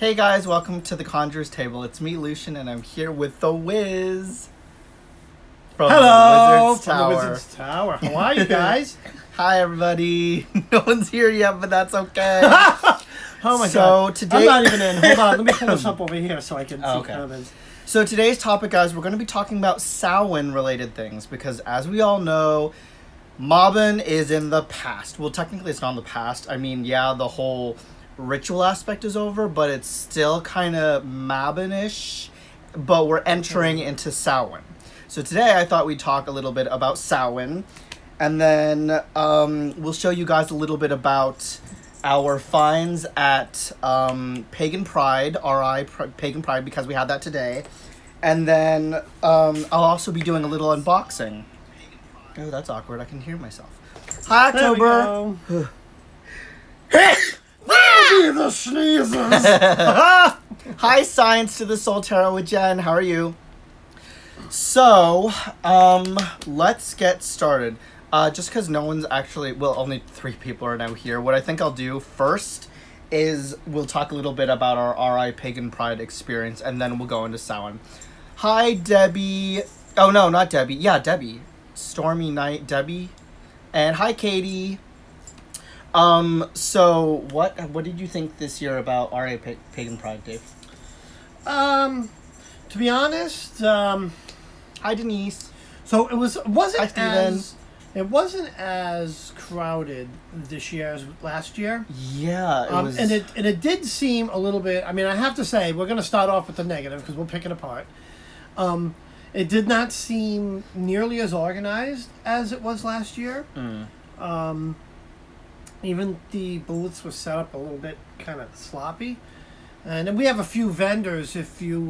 Hey guys, welcome to the Conjurer's Table. It's me, Lucian, and I'm here with the Wiz from Hello, Wizard's from Tower. the Wizard's Tower. How are you guys? Hi everybody. No one's here yet, but that's okay. Oh my So god. today- I'm not even in. Hold on, let me pull this up over here so I can see Okay. comments. So today's topic, guys, we're going to be talking about Samhain related things because, as we all know, Mobbin is in the past. Well, technically, it's not in the past. I mean, yeah, the whole ritual aspect is over, but it's still kind of Mobbin-ish. But we're entering into Samhain. So today, I thought we'd talk a little bit about Samhain, and then we'll show you guys a little bit about our finds at Pagan Pride, Pagan Pride, because we had that today. And then I'll also be doing a little unboxing. Oh, that's awkward. I can hear myself. Hi, There we October. go. The sneezes. Hi, Science to the Soul Tarot with Jen. How are you? So, let's get started. Just because no one's actually, well, only 3 people are now here. What I think I'll do first is we'll talk a little bit about our RI Pagan Pride experience, and then we'll go into Samhain. Hi, Debbie. Oh, no, not Debbie. Yeah, Debbie. Stormy Night, Debbie. And hi, Katie. So what did you think this year about RA Pagan Pride, Dave? To be honest, Hi, Denise. so it Hi, Steven. wasn't as crowded this year as last year. Yeah, it was. And it did seem a little bit. I mean, I have to say, we're going to start off with the negative because we'll pick it apart. It did not seem nearly as organized as it was last year. Even the booths were set up a little bit kind of sloppy. And then we have a few vendors. If you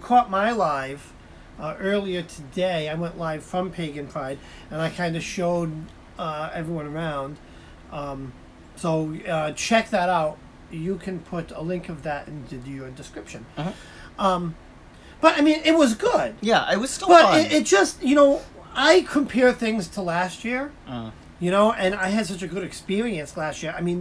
caught my live earlier today, I went live from Pagan Pride, and I kind of showed everyone around. So check that out. You can put a link of that into your description. But I mean, it was good. Yeah, it was still But fun. it just, I compare things to last year. And I had such a good experience last year. I mean,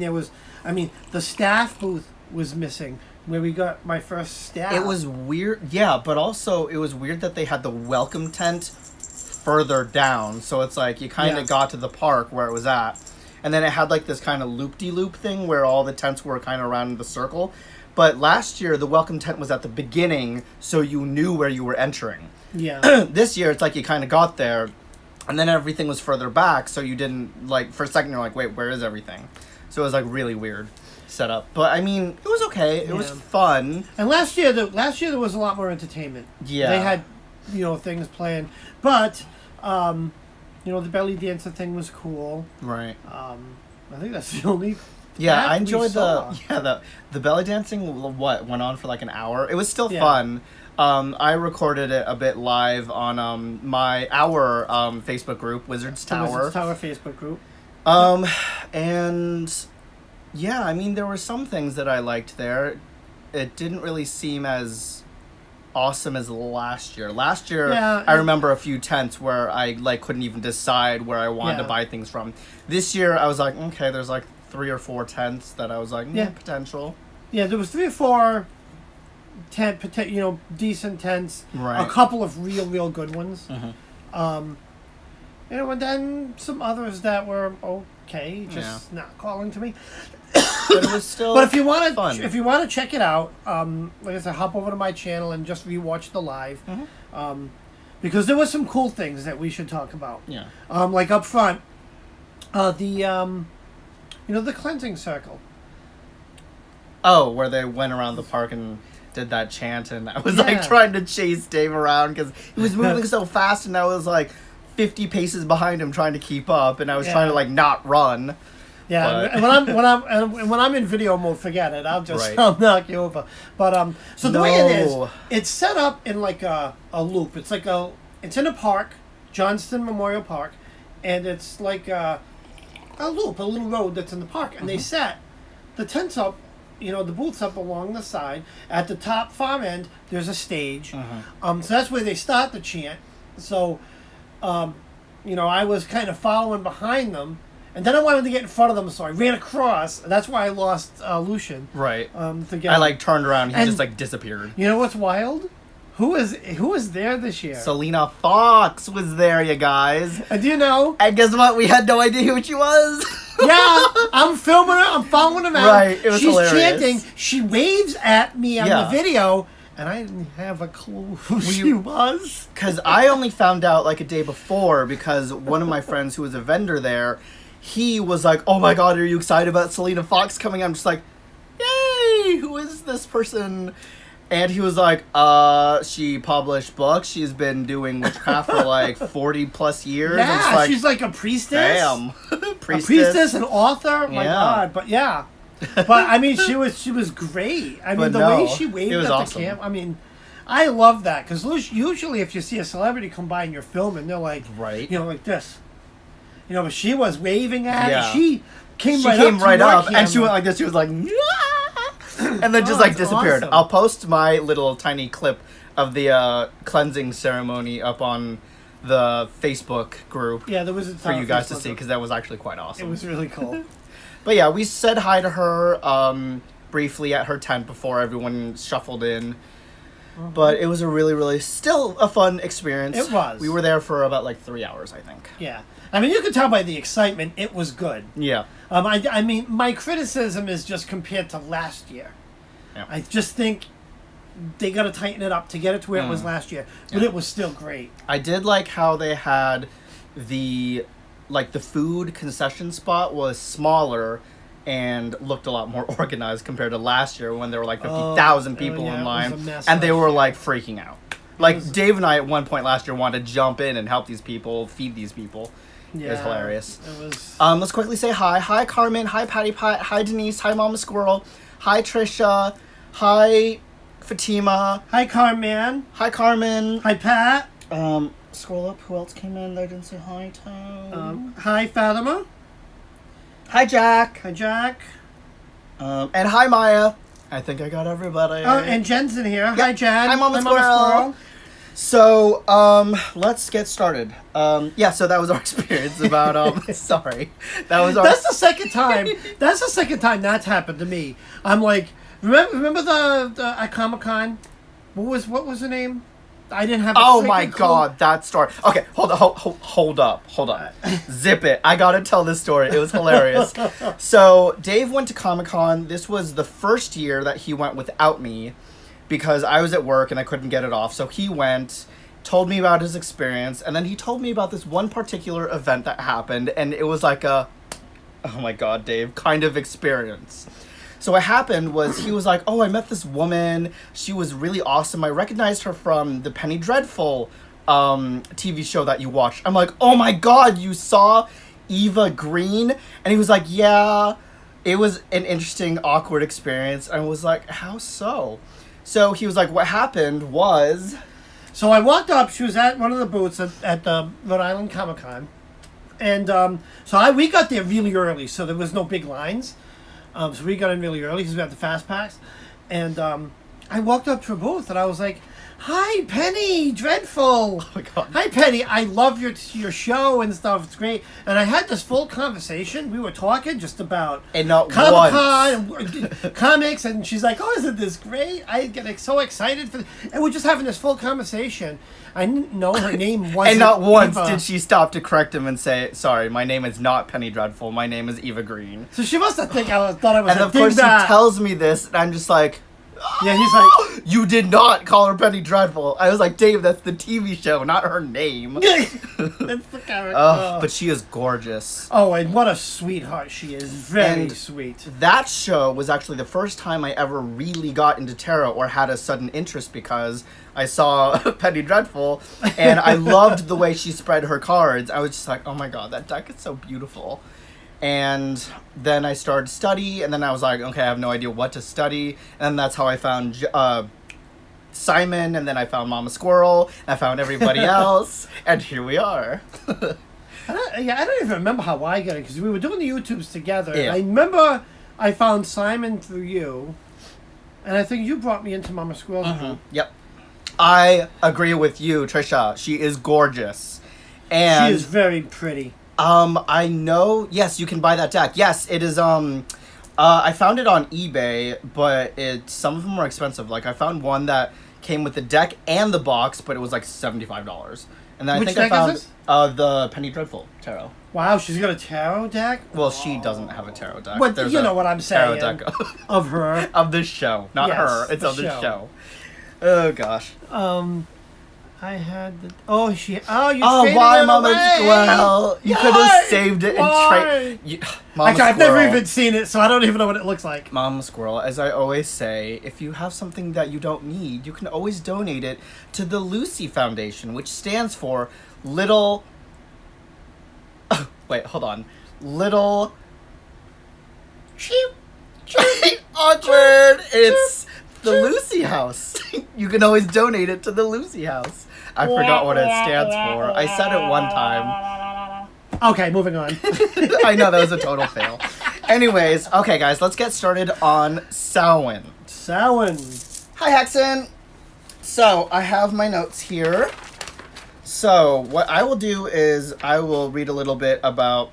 the staff booth was missing where we got my first staff. It was weird. Yeah, but also it was weird that they had the welcome tent further down. So it's like you kind of got to the park where it was at. And then it had like this kind of loop-de-loop thing where all the tents were kind of around the circle. But last year, the welcome tent was at the beginning, so you knew where you were entering. Yeah. This year, it's like you kind of got there, and then everything was further back, so you didn't, like, for a second, you're like, wait, where is everything? So it was, like, really weird setup. But, I mean, it was okay. It was fun. And last year there was a lot more entertainment. Yeah. They had, things playing. But, the belly dancer thing was cool. Right. I think that's the only... Yeah, I we enjoyed saw. the belly dancing, went on for, like, an hour. It was still fun. I recorded it a bit live on our Facebook group, Wizard's Tower. The Wizard's Tower Facebook group. And yeah, I mean, there were some things that I liked there. It didn't really seem as awesome as last year. Last year, I remember a few tents where I couldn't even decide where I wanted to buy things from. This year, I was like, okay, there's 3 or 4 tents that I was like, potential. Yeah, there was 3 or 4 decent tents. Right. A couple of real good ones. And then some others that were okay, just not calling to me. But it was still But if you want to check it out, like I said, hop over to my channel and just rewatch the live. Because there were some cool things that we should talk about. Yeah. Like up front, the cleansing circle. Oh, where they went around the park and did that chant, and I was Yeah. trying to chase Dave around because he was moving so fast, and I was 50 paces behind him trying to keep up, and I was trying to not run. Yeah, But- and when I'm in video mode, forget it. I'll knock you over. But so the way it is, it's set up in a loop. It's it's in a park, Johnston Memorial Park, and it's like a loop, a little road that's in the park, and they set the tents up. The booths up along the side. At the top farm end, there's a stage. So that's where they start the chant. So, I was kind of following behind them, And then I wanted to get in front of them, so I ran across. And that's why I lost Lucian. Right. Together. I like turned around. He And- just like disappeared. You know what's wild? Who was there this year? Selena Fox was there, you guys. And do you know? And guess what? We had no idea who she was. Yeah, I'm filming her. I'm following her around. Right, it was She's hilarious. chanting. She waves at me on Yeah. the video, and I didn't have a clue who she was. Because I only found out like a day before because one of my friends who was a vendor there, he was like, "Oh my God, are you excited about Selena Fox coming?" I'm just like, "Yay! Who is this person?" And he was like, she published books. She's been doing witchcraft for like 40 plus years." I'm just Yeah, like, she's like a priestess. damn. A priestess, an author. My Yeah. God, but yeah. But I mean, she was great. I mean, But the way no, she waved it was at awesome. the camera. I mean, I love that because usually if you see a celebrity come by and you're filming, they're like, Right. you know, like this. You know, but she was waving at. Yeah. It. She came She right came up, to right your up and she camera. went like this. She was like, and then just Oh, like that's disappeared. awesome. I'll post my little tiny clip of the cleansing ceremony up on the Facebook group Yeah, there was a for you guys to see because that was actually quite awesome. It was really cool. But yeah, we said hi to her briefly at her tent before everyone shuffled in. But it was a really, really still a fun experience. It was. We were there for about like 3 hours, I think. Yeah, I mean, you could tell by the excitement. It was good. Yeah. I mean, my criticism is just compared to last year. Yeah. I just think they got to tighten it up to get it to where it was last year. But Yeah. it was still great. I did like how they had the food concession spot was smaller and looked a lot more organized compared to last year when there were like 50,000 people yeah, in it line was a mess and they last were year. like freaking out. Like was- Dave and I at one point last year wanted to jump in and help these people, feed these people. Yeah, It was hilarious. It was. Let's quickly say hi. Hi Carmen, hi Patty Pat, hi Denise, hi Mama Squirrel, hi Trisha, hi Fatima, Hi, Carman. hi Carmen. Hi, Pat. Scroll up, who else came in that I didn't say hi to? Hi, Fatima. Hi Jack. Hi, Jack. And hi Maya. I think I got everybody. Oh, and Jen's in here. Hi, Jen. Hi, Mama Squirrel. So, let's get started. Yeah, so that was our experience about, sorry. That was our... That's the second time. That's the second time that's happened to me. I'm like, remember the at Comic-Con? What was the name? I didn't have. Oh my God, that story. Okay, hold up. Zip it. I gotta tell this story. It was hilarious. So, Dave went to Comic-Con. This was the first year that he went without me because I was at work and I couldn't get it off. So he went, told me about his experience, and then he told me about this one particular event that happened, and it was like a, oh my God, Dave, kind of experience. So what happened was he was like, "Oh, I met this woman. She was really awesome. I recognized her from the Penny Dreadful TV show that you watched." I'm like, "Oh my God, you saw Eva Green?" And he was like, "Yeah, it was an interesting, awkward experience." And I was like, "How so?" So he was like, "What happened was..." So I walked up. She was at one of the booths at the Rhode Island Comic-Con, and we got there really early, so there was no big lines. So we got in really early because we had the fast packs, and I walked up to a booth and I was like, "Hi, Penny Dreadful." Oh my God. "Hi, Penny. I love your show and stuff. It's great." And I had this full conversation. We were talking just about And not Comic-Con and comics, and she's like, "Oh, isn't this great?" I get so excited for, and we're just having this full conversation. I didn't know her name wasn't And not once Eva. did she stop to correct him and say, "Sorry, my name is not Penny Dreadful. My name is Eva Green." So she must have thought I was And a of course he dingbat. tells me this, and I'm just like, Yeah, he's like, "You did not call her Penny Dreadful." I was like, "Dave, that's the TV show, not her name." that's the character. But she is gorgeous. Oh, and what a sweetheart she is. Very And- sweet. That show was actually the first time I ever really got into tarot or had a sudden interest because I saw Penny Dreadful and I loved the way she spread her cards. I was just like, "Oh my God, that deck is so beautiful." And then I started to study, and then I was like, okay, I have no idea what to study. And that's how I found Simon, and then I found Mama Squirrel, and I found everybody else, and here we are. I don't even remember how I got it because we were doing the YouTubes together. Yeah. I remember I found Simon through you, and I think you brought me into Mama Squirrel's group. Yep. I agree with you, Trisha. She is gorgeous. And She is very pretty. I know. Yes, you can buy that deck. Yes, it is. I found it on eBay, but some of them are expensive. Like I found one that came with the deck and the box, but it was like $75. And then Which I think I deck found is this? The Penny Dreadful tarot. Wow, she's got a tarot deck? Well, she doesn't have a tarot deck. But There's you a know what I'm tarot saying. deck Of her. of this show, not Yes, her. It's the of this show. show. Oh gosh. I had the... Oh, you Oh, traded why, it Mama away? Squirrel? You could Why? have saved it and Why? Mama I've never Squirrel. even seen it, so I don't even know what it looks like. Mama Squirrel, as I always say, if you have something that you don't need, you can always donate it to the Lucy Foundation, which stands for Little... wait, hold on. Little... Cheap. Awkward! It's the Lucy House. You can always donate it to the Lucy House. I forgot what it stands for. I said it one time. Okay, moving on. I know, that was a total fail. Anyways, okay guys, let's get started on Samhain. Samhain. Hi Hexen! So, I have my notes here. So, what I will do is I will read a little bit about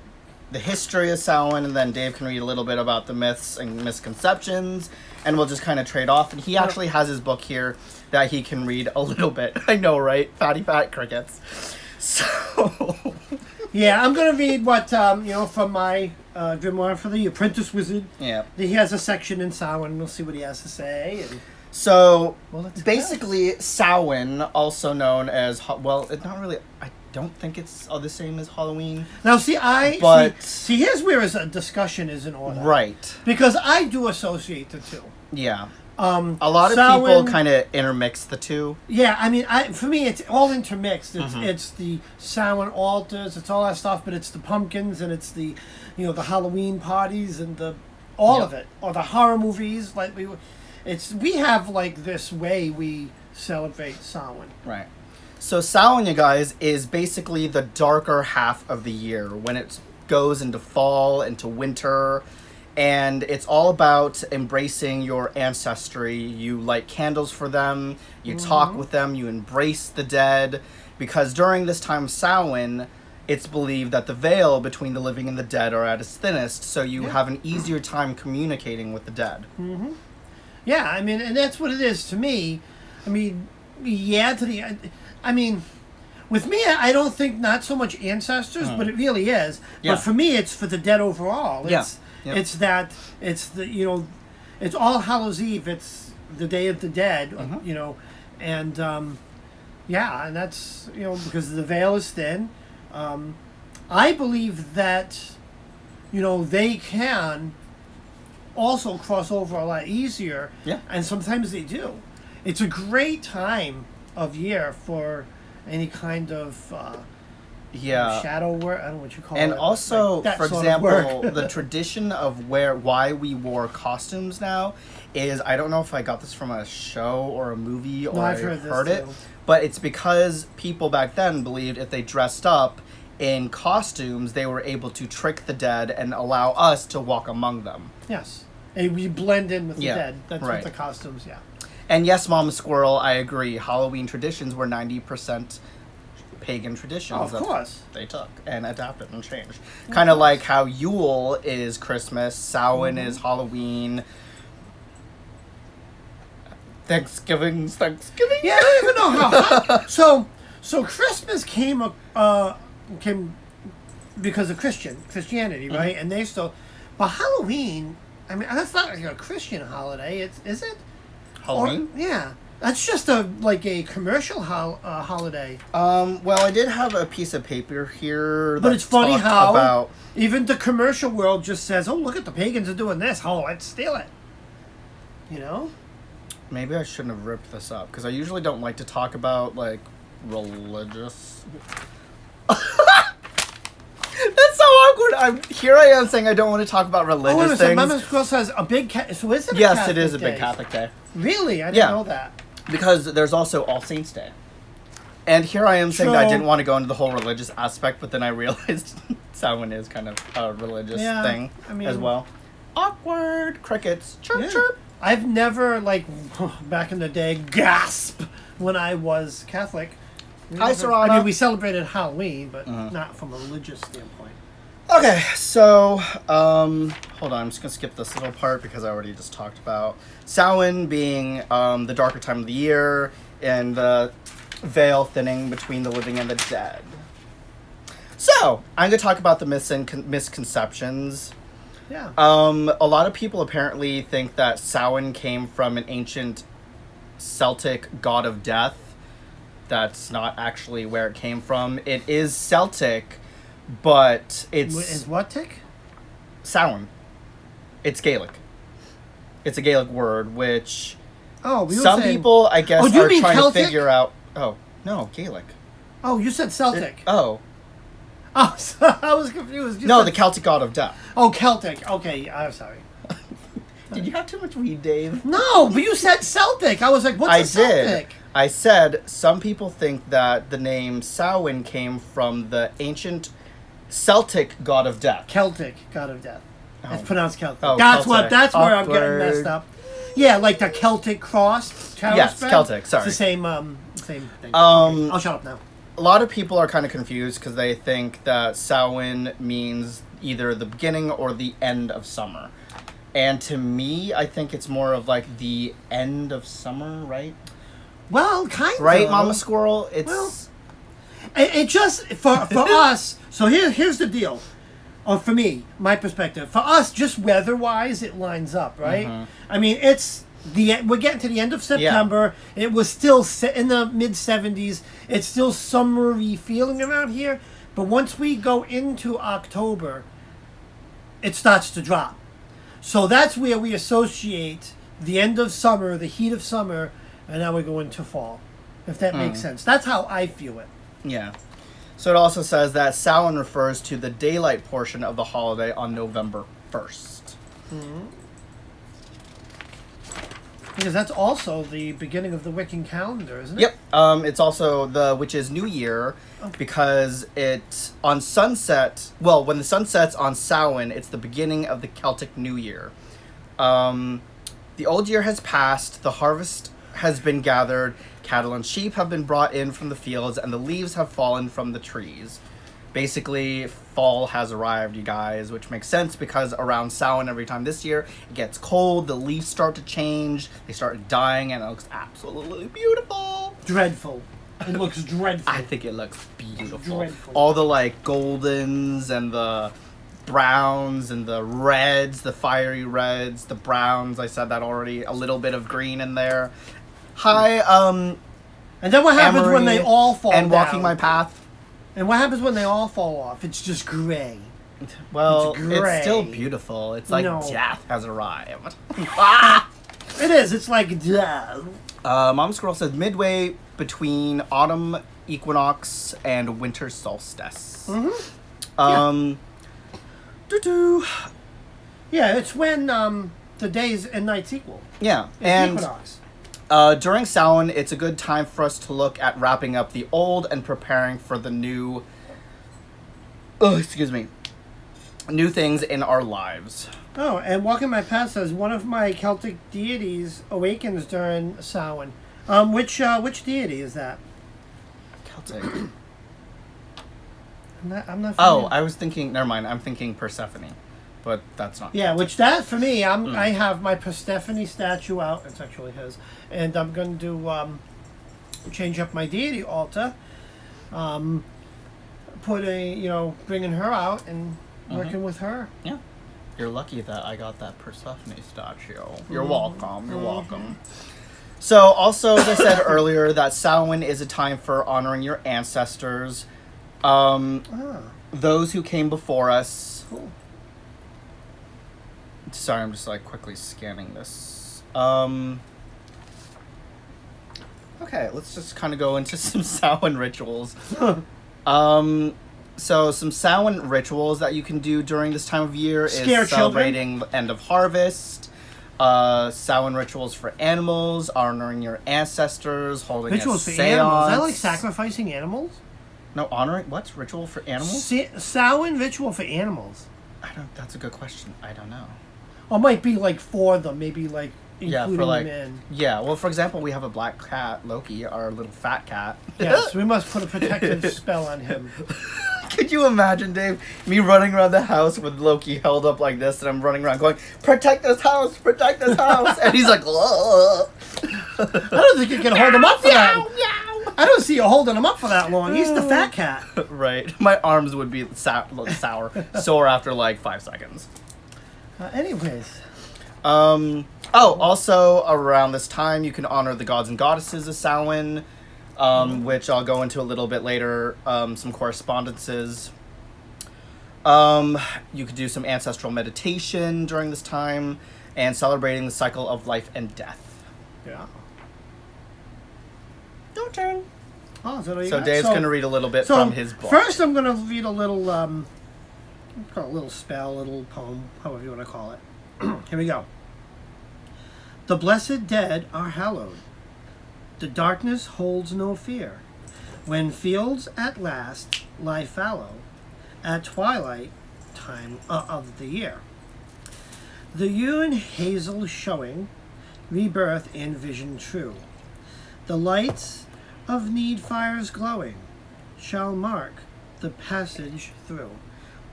the history of Samhain, and then Dave can read a little bit about the myths and misconceptions, and we'll just kind of trade off. And he actually has his book here that he can read a little bit. I know, right? Fatty fat crickets. So... Yeah, I'm going to read what, from my grimoire for the Apprentice Wizard. Yeah. He has a section in Samhain, and we'll see what he has to say. And... So, let's basically, Samhain, also known as... it's not really... I don't think it's the same as Halloween. Now, But... See, here's where a discussion is in order. Right. Because I do associate the two. Yeah. A lot of Samhain, people kind of intermix the two. Yeah, I mean, for me, it's all intermixed. It's the Samhain altars, it's all that stuff, but it's the pumpkins and it's the, the Halloween parties and all of it, or the horror movies. Like we have like this way we celebrate Samhain. Right. So Samhain, you guys, is basically the darker half of the year when it goes into fall, into winter. And it's all about embracing your ancestry. You light candles for them, you talk with them, you embrace the dead. Because during this time of Samhain, it's believed that the veil between the living and the dead are at its thinnest, so you have an easier time communicating with the dead. Mm-hmm. Yeah, I mean, and that's what it is to me. I mean, with me, I don't think not so much ancestors, but it really is. Yeah. But for me, it's for the dead overall. It's, Yep. It's All Hallows Eve. It's the Day of the Dead, and and that's because the veil is thin. I believe that they can also cross over a lot easier. Yeah. And sometimes they do. It's a great time of year for any kind of shadow work. I don't know what you call it. And also, like that for sort of work. example, the tradition of why we wore costumes now is, I don't know if I got this from a show or a movie or I've I heard it, too. but it's because people back then believed if they dressed up in costumes, they were able to trick the dead and allow us to walk among them. Yes. And we blend in with the Yeah, dead. That's right. what the costumes, And yes, Mama Squirrel, I agree. Halloween traditions were 90% pagan traditions. Oh, of course. They took and adapted and changed. Kind of like how Yule is Christmas, Samhain is Halloween, Thanksgiving's Thanksgiving. Yeah, I don't even know how. So Christmas came because of Christianity, right? And they still, but Halloween. I mean, that's not like a Christian holiday. Is it? Halloween? Yeah, that's just a commercial holiday. Well, I did have a piece of paper here. But it's funny talked how about even the commercial world just says, "Oh, look at the pagans are doing this. Oh, let's steal it." Maybe I shouldn't have ripped this up because I usually don't like to talk about like religious. That's so awkward. Here I am saying I don't want to talk about religious things. Mama's Girl says a big so is it? Yes, it is a big Catholic day. Really, I didn't know that. Because there's also All Saints Day. And here I am saying that I didn't want to go into the whole religious aspect, but then I realized Samhain is kind of a religious thing as well. Awkward crickets. Chirp chirp. I've never back in the day gasp when I was Catholic. Hi, Serrano. I mean, we celebrated Halloween, but not from a religious standpoint. Okay, so hold on, I'm just gonna skip this little part because I already just talked about Samhain being the darker time of the year and the veil thinning between the living and the dead. So I'm gonna talk about the myths and misconceptions. Yeah. A lot of people apparently think that Samhain came from an ancient Celtic god of death. That's not actually where it came from. It is Celtic, but it's... Is what tick? Samhain. It's Gaelic. It's a Gaelic word, which Oh, some people, I guess, Oh, do you are mean trying Celtic? to figure out... Oh, no, Gaelic. Oh, you said Celtic. Oh. Oh, so I was confused. You No, said... the Celtic god of death. Oh, Celtic. Okay, I'm sorry. Did you have too much weed, Dave? No, but you said Celtic. I was like, what's I a Celtic? did. I said some people think that the name Samhain came from the ancient Celtic god of death. Celtic, god of death. It's Oh. pronounced Celtic. Oh, That's Celtic. that's where I'm getting Awkward. messed up. Yeah, like the Celtic cross. Tarot Yes, spread. Celtic, sorry. It's the same thing. Okay, I'll shut up now. A lot of people are kind of confused because they think that Samhain means either the beginning or the end of summer. And to me, I think it's more of like the end of summer, right? Well, kind of. Right, Mama Squirrel? It's... Well, it just for us. So here's the deal. Or for me, my perspective. For us, just weather-wise, it lines up, right? Mm-hmm. I mean, we're getting to the end of September. Yeah. It was still in the mid-70s. It's still summery feeling around here. But once we go into October, it starts to drop. So that's where we associate the end of summer, the heat of summer, and now we go into fall. If that makes sense. That's how I feel it. Yeah. So it also says that Samhain refers to the daylight portion of the holiday on November 1st. Mm-hmm. Because that's also the beginning of the Wiccan calendar, isn't it? Yep. It's also the witch's New Year because it's on sunset. Well, when the sun sets on Samhain, it's the beginning of the Celtic New Year. The old year has passed. The harvest has been gathered. Cattle and sheep have been brought in from the fields, and the leaves have fallen from the trees. Basically, fall has arrived, you guys, which makes sense because around Samhain every time this year, it gets cold, the leaves start to change, they start dying, and it looks absolutely beautiful. Dreadful. It looks dreadful. I think it looks beautiful. Dreadful. All the, like, goldens and the browns and the reds, the fiery reds, the browns, I said that already, a little bit of green in there. Hi, and then what happens when they Emery all fall and down? Walking My Path. And what happens when they all fall off? It's just gray. Well, It's gray. it's still beautiful. It's like No. death has arrived. It is. It's like duh. Mom Squirrel says midway between autumn equinox and winter solstice. Mm-hmm. Doo-doo. Yeah, it's when the days and nights equal. Yeah, It's and equinox. during Samhain, it's a good time for us to look at wrapping up the old and preparing for the new. New things in our lives. Oh, and Walking My Path says one of my Celtic deities awakens during Samhain. Which deity is that? Celtic. I'm not. Oh, familiar. I was thinking. Never mind. I'm thinking Persephone, but that's not. Yeah, which that for me, I have my Persephone statue out. It's actually his, and I'm going to change up my deity altar. Bringing her out and working with her. Yeah. You're lucky that I got that Persephone statue. You're welcome. You're welcome. So, also, as I said earlier, that Samhain is a time for honoring your ancestors. Those who came before us. Cool. Sorry, I'm just like quickly scanning this. Okay, let's just kind of go into some Samhain rituals. So some Samhain rituals that you can do during this time of year is celebrating the end of harvest. Samhain rituals for animals, honoring your ancestors, holding Rituals a for seance. animals. I like sacrificing animals. No, honoring what? Ritual for animals? Samhain ritual for animals. That's a good question. I don't know. Or it might be like for them, maybe like including for like them in. yeah. Well, for example, we have a black cat, Loki, our little fat cat. Yes, we must put a protective spell on him. Could you imagine, Dave, me running around the house with Loki held up like this, and I'm running around going, protect this house, and he's like, whoa. I don't think you can hold him up for that. I don't see you holding him up for that long. He's the fat cat. Right. My arms would be sore after like 5 seconds. Anyways. Also around this time, you can honor the gods and goddesses of Samhain, which I'll go into a little bit later. Some correspondences. You could do some ancestral meditation during this time, and celebrating the cycle of life and death. Yeah. Your turn. Oh, so Dave's going to read a little bit from his book. First, I'm going to read a little, call it a little spell, a little poem, however you want to call it. Here we go. The blessed dead are hallowed. The darkness holds no fear. When fields at last lie fallow, at twilight time of the year. The yew and hazel showing, rebirth and vision true. The lights of need fires glowing shall mark the passage through.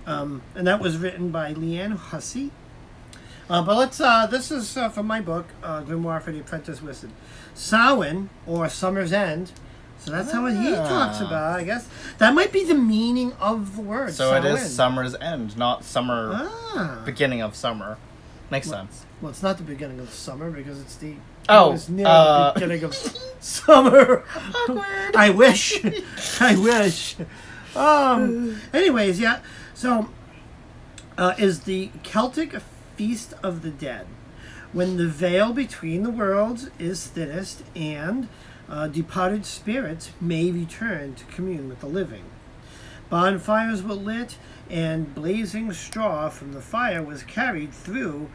And that was written by Leanne Hussey. But let's, this is from my book, Grimoire for the Apprentice Wizard. Samhain, or Summer's End. So that's how he talks about, I guess. That might be the meaning of the word. So Samhain. it is summer's end, not summer, beginning of summer. Makes sense. Well, it's not the beginning of summer because it's the the beginning of summer. Awkward. I wish. I wish. Anyways, yeah. So, is the Celtic Feast of the Dead, when the veil between the worlds is thinnest and departed spirits may return to commune with the living. Bonfires were lit, and blazing straw from the fire was carried through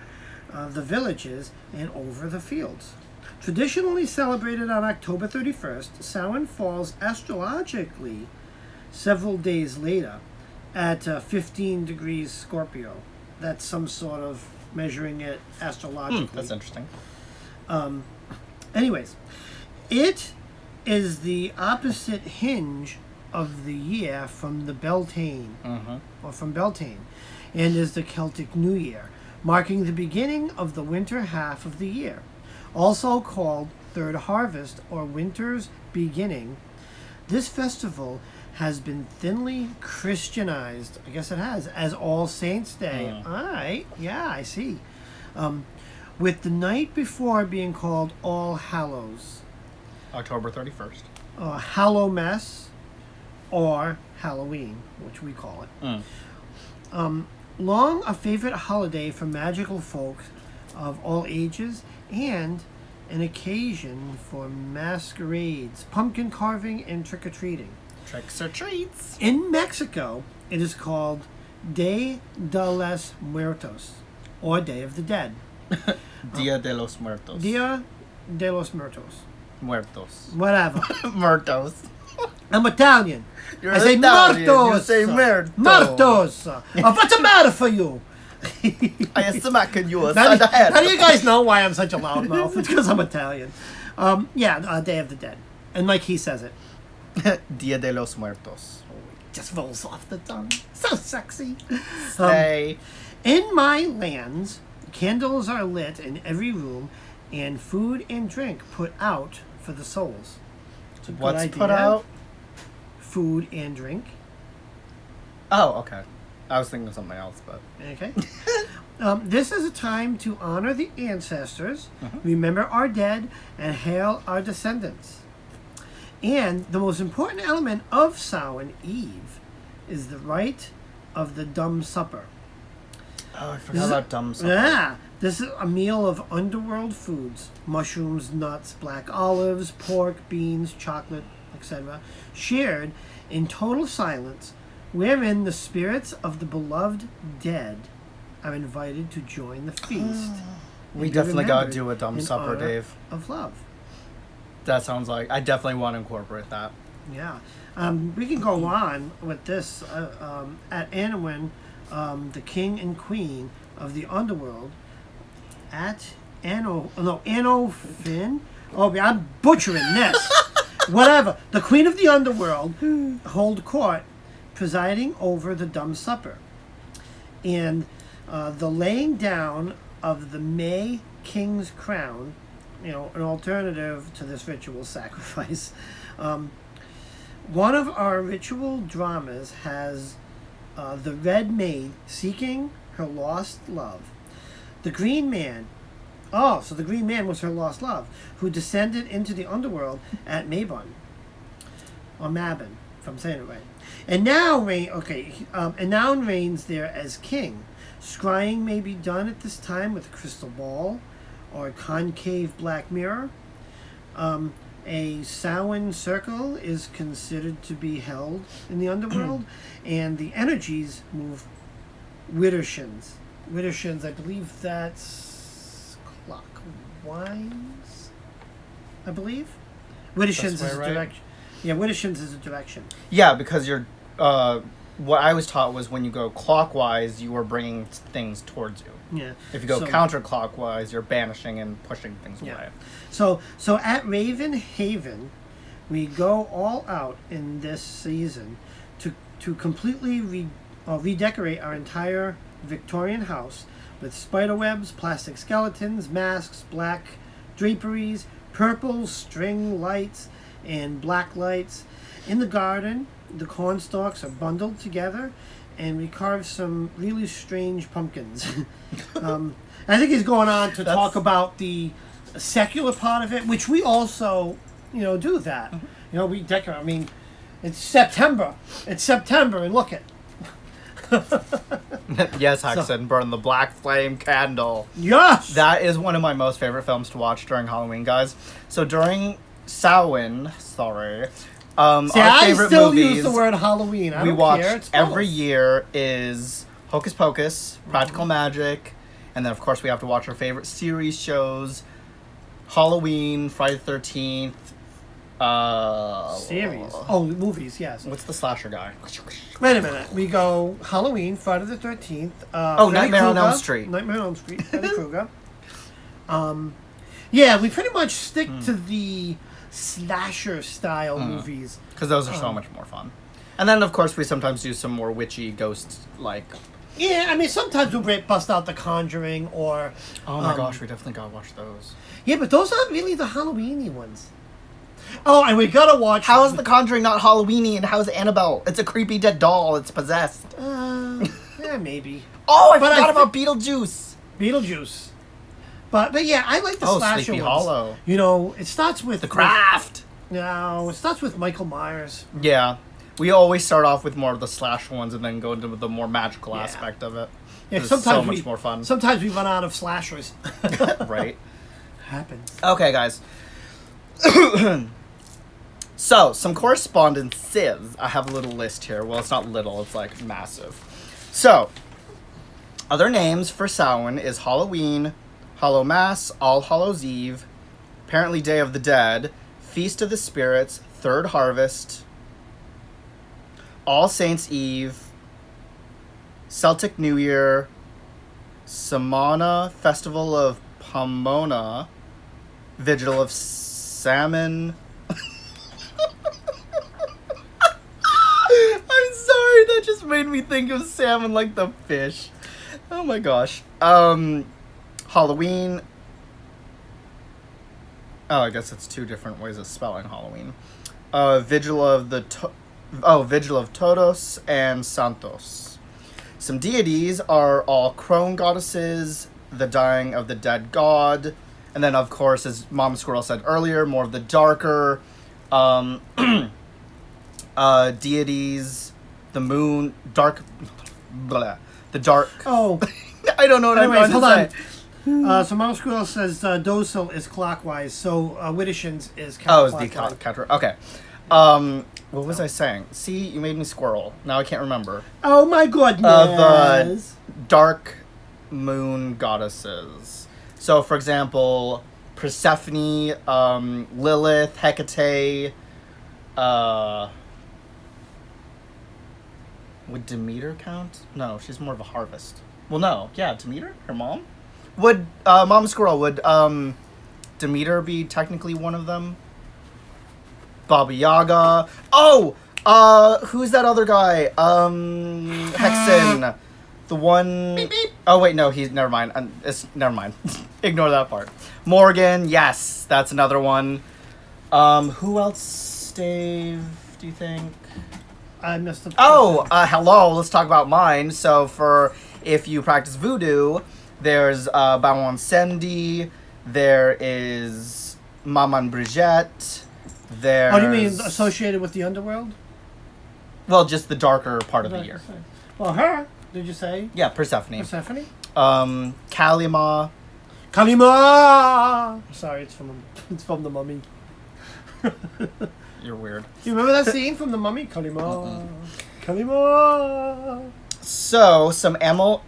the villages and over the fields. Traditionally celebrated on October 31st, Samhain falls astrologically several days later at 15 degrees Scorpio. That's some sort of measuring it astrologically. That's interesting. Anyways, it is the opposite hinge of the year from the Beltane, or from Beltane, and is the Celtic New Year, marking the beginning of the winter half of the year. Also called Third Harvest or Winter's Beginning, this festival has been thinly Christianized, I guess it has, as All Saints' Day. All right, yeah, I see. With the night before being called All Hallows. October 31st. Hallowmas, or Halloween, which we call it. Long a favorite holiday for magical folk of all ages, and an occasion for masquerades, pumpkin carving, and trick-or-treating. Tricks or treats. In Mexico, it is called Day de los Muertos, or Day of the Dead. Dia de los Muertos. Dia de los Muertos. Muertos. Whatever. Muertos. I'm Italian. You're I say Italian. Muertos. You say muertos. Muertos. What's the matter for you? I smacking you upside the head. How do you guys know why I'm such a loudmouth? It's because I'm Italian. Day of the Dead. And like he says it. Dia de los Muertos. Just rolls off the tongue. So sexy. Say. In my lands, candles are lit in every room, and food and drink put out for the souls. It's a good What's idea. put out? Food and drink. Oh, okay. I was thinking of something else, but... Okay. This is a time to honor the ancestors, remember our dead, and hail our descendants. And the most important element of Samhain Eve is the rite of the dumb supper. Oh, I forgot about dumb supper. Yeah. This is a meal of underworld foods, mushrooms, nuts, black olives, pork, beans, chocolate, etc., shared in total silence, wherein the spirits of the beloved dead are invited to join the feast. We definitely got to do a dumb supper, Dave. Of love. That sounds like... I definitely want to incorporate that. Yeah. We can go on with this. At Anowin, the king and queen of the underworld, Anofin. Oh, I'm butchering this. Whatever. The queen of the underworld hold court presiding over the dumb supper, and the laying down of the May King's crown, an alternative to this ritual sacrifice. One of our ritual dramas has the Red Maid seeking her lost love. The Green Man, so the Green Man was her lost love, who descended into the underworld at Mabon, or Mabon, if I'm saying it right. And now reigns there as king. Scrying may be done at this time with a crystal ball or a concave black mirror. A Samhain circle is considered to be held in the underworld, and the energies move Widdershins. Widdershins, I believe that's clockwise. I believe Widdershins is a direction. Yeah, Widdershins is a direction. Yeah, because you're. What I was taught was when you go clockwise, you are bringing things towards you. Yeah. If you go counterclockwise, you're banishing and pushing things away. So at Raven Haven, we go all out in this season to completely redecorate our entire Victorian house with spiderwebs, plastic skeletons, masks, black draperies, purple string lights, and black lights. In the garden, the cornstalks are bundled together, and we carve some really strange pumpkins. I think he's going on to talk about the secular part of it, which we also, do that. Mm-hmm. We decorate. I mean, it's September. And look it. Yes, Hexen, burn the black flame candle. Yes! That is one of my most favorite films to watch during Halloween, guys. So during Samhain, our favorite still movies use the word Halloween. we watch every year is Hocus Pocus, Practical Magic, and then of course we have to watch our favorite series shows, Halloween, Friday the 13th. Series. Movies, yes. What's the slasher guy? Wait a minute. We go Halloween, Friday the 13th. Nightmare on Elm Street. Nightmare on Elm Street, Freddy Krueger. Yeah, we pretty much stick to the slasher style movies. Because those are so much more fun. And then, of course, we sometimes do some more witchy ghost-like. Yeah, I mean, sometimes we'll bust out The Conjuring or... Oh my gosh, we definitely gotta watch those. Yeah, but those aren't really the Halloween-y ones. Oh, and we gotta watch... How is The Conjuring not Halloween-y, and how is Annabelle? It's a creepy dead doll. It's possessed. Yeah, maybe. Oh, I forgot about Beetlejuice. Beetlejuice. But yeah, I like the slasher Sleepy ones. Hollow. It starts with... The Craft. No, it starts with Michael Myers. Yeah. We always start off with more of the slasher ones and then go into the more magical aspect of it. Yeah, it's sometimes so much more fun. Sometimes we run out of slashers. Right. Happens. Okay, guys. So, some correspondences. I have a little list here. Well, it's not little. It's, massive. So, other names for Samhain is Halloween, Hallowmass, All Hallows Eve, apparently Day of the Dead, Feast of the Spirits, Third Harvest, All Saints' Eve, Celtic New Year, Samana, Festival of Pomona, Vigil of Salmon. I'm sorry, that just made me think of salmon like the fish. Oh my gosh. Halloween. Oh, I guess it's two different ways of spelling Halloween. Vigil of Todos and Santos. Some deities are all crone goddesses, the dying of the dead god, and then of course, as Mom Squirrel said earlier, more of the darker deities, the moon, dark, blah, the dark. Oh, I don't know what I'm trying to say. So Mom Squirrel says docile is clockwise, so Widdershins is counterclockwise. Oh, it's the counter. Okay. What was I saying? See, you made me squirrel. Now I can't remember. Oh my goodness. The dark moon goddesses. So, for example, Persephone, Lilith, Hecate, would Demeter count? No, she's more of a harvest. Well, no. Yeah, Demeter? Her mom? Would, Mom Squirrel, would, Demeter be technically one of them? Baba Yaga. Oh! Who's that other guy? Hexen. The one... Beep, beep. Oh, wait, no, he's... Never mind. Never mind. Ignore that part. Morgan, yes, that's another one. Who else, Dave, do you think? I missed the... Oh, hello, let's talk about mine. So, if you practice voodoo, there's Baron Sendi, there is Maman Brigitte, there's... Oh, do you mean associated with the underworld? Well, just the darker part of the year. Well, her, did you say? Yeah, Persephone. Persephone? Kalima. Kalima! Sorry, it's from the Mummy. You're weird. Do you remember that scene from the Mummy? Kalima. Kalima. So, some animals.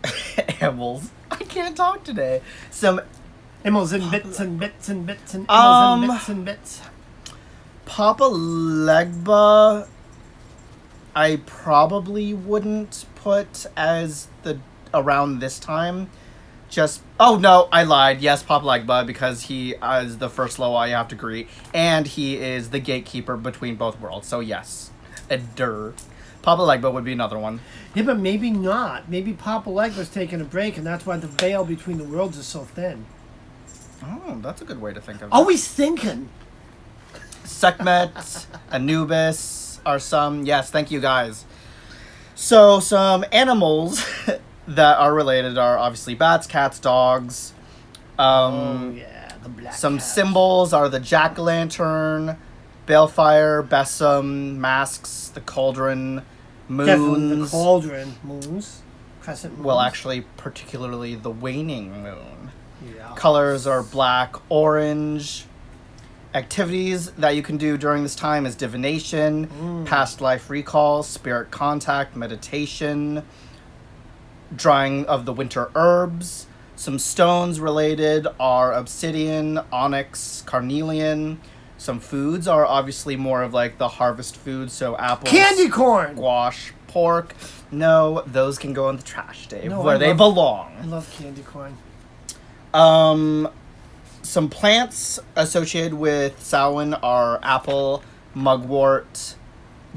I can't talk today. Some Immels and bits and bits and bits and immels and bits and bits. Papa Legba, I probably wouldn't put as around this time. Oh no, I lied. Yes, Papa Legba, because he is the first Loa you have to greet, and he is the gatekeeper between both worlds. So yes, Papa Legba would be another one. Yeah, but maybe not. Maybe Papa Legba's taking a break, and that's why the veil between the worlds is so thin. Oh, that's a good way to think of it. Always thinking. Sekhmet, Anubis are some. Yes, thank you guys. So some animals that are related are obviously bats, cats, dogs. The black Some cat. symbols are the jack-o'-lantern, balefire, besom, masks, the cauldron, Definitely moons. the cauldron. Moons. Crescent moons. Well, actually, particularly the waning moon. Yeah. Colors are black, orange. Activities that you can do during this time is divination, past life recall, spirit contact, meditation, drawing of the winter herbs. Some stones related are obsidian, onyx, carnelian. Some foods are obviously more of like the harvest foods, so apples, Candy corn! squash, pork. No, those can go in the trash, Dave, No, where I they love- belong. I love candy corn. Some plants associated with Samhain are apple, mugwort,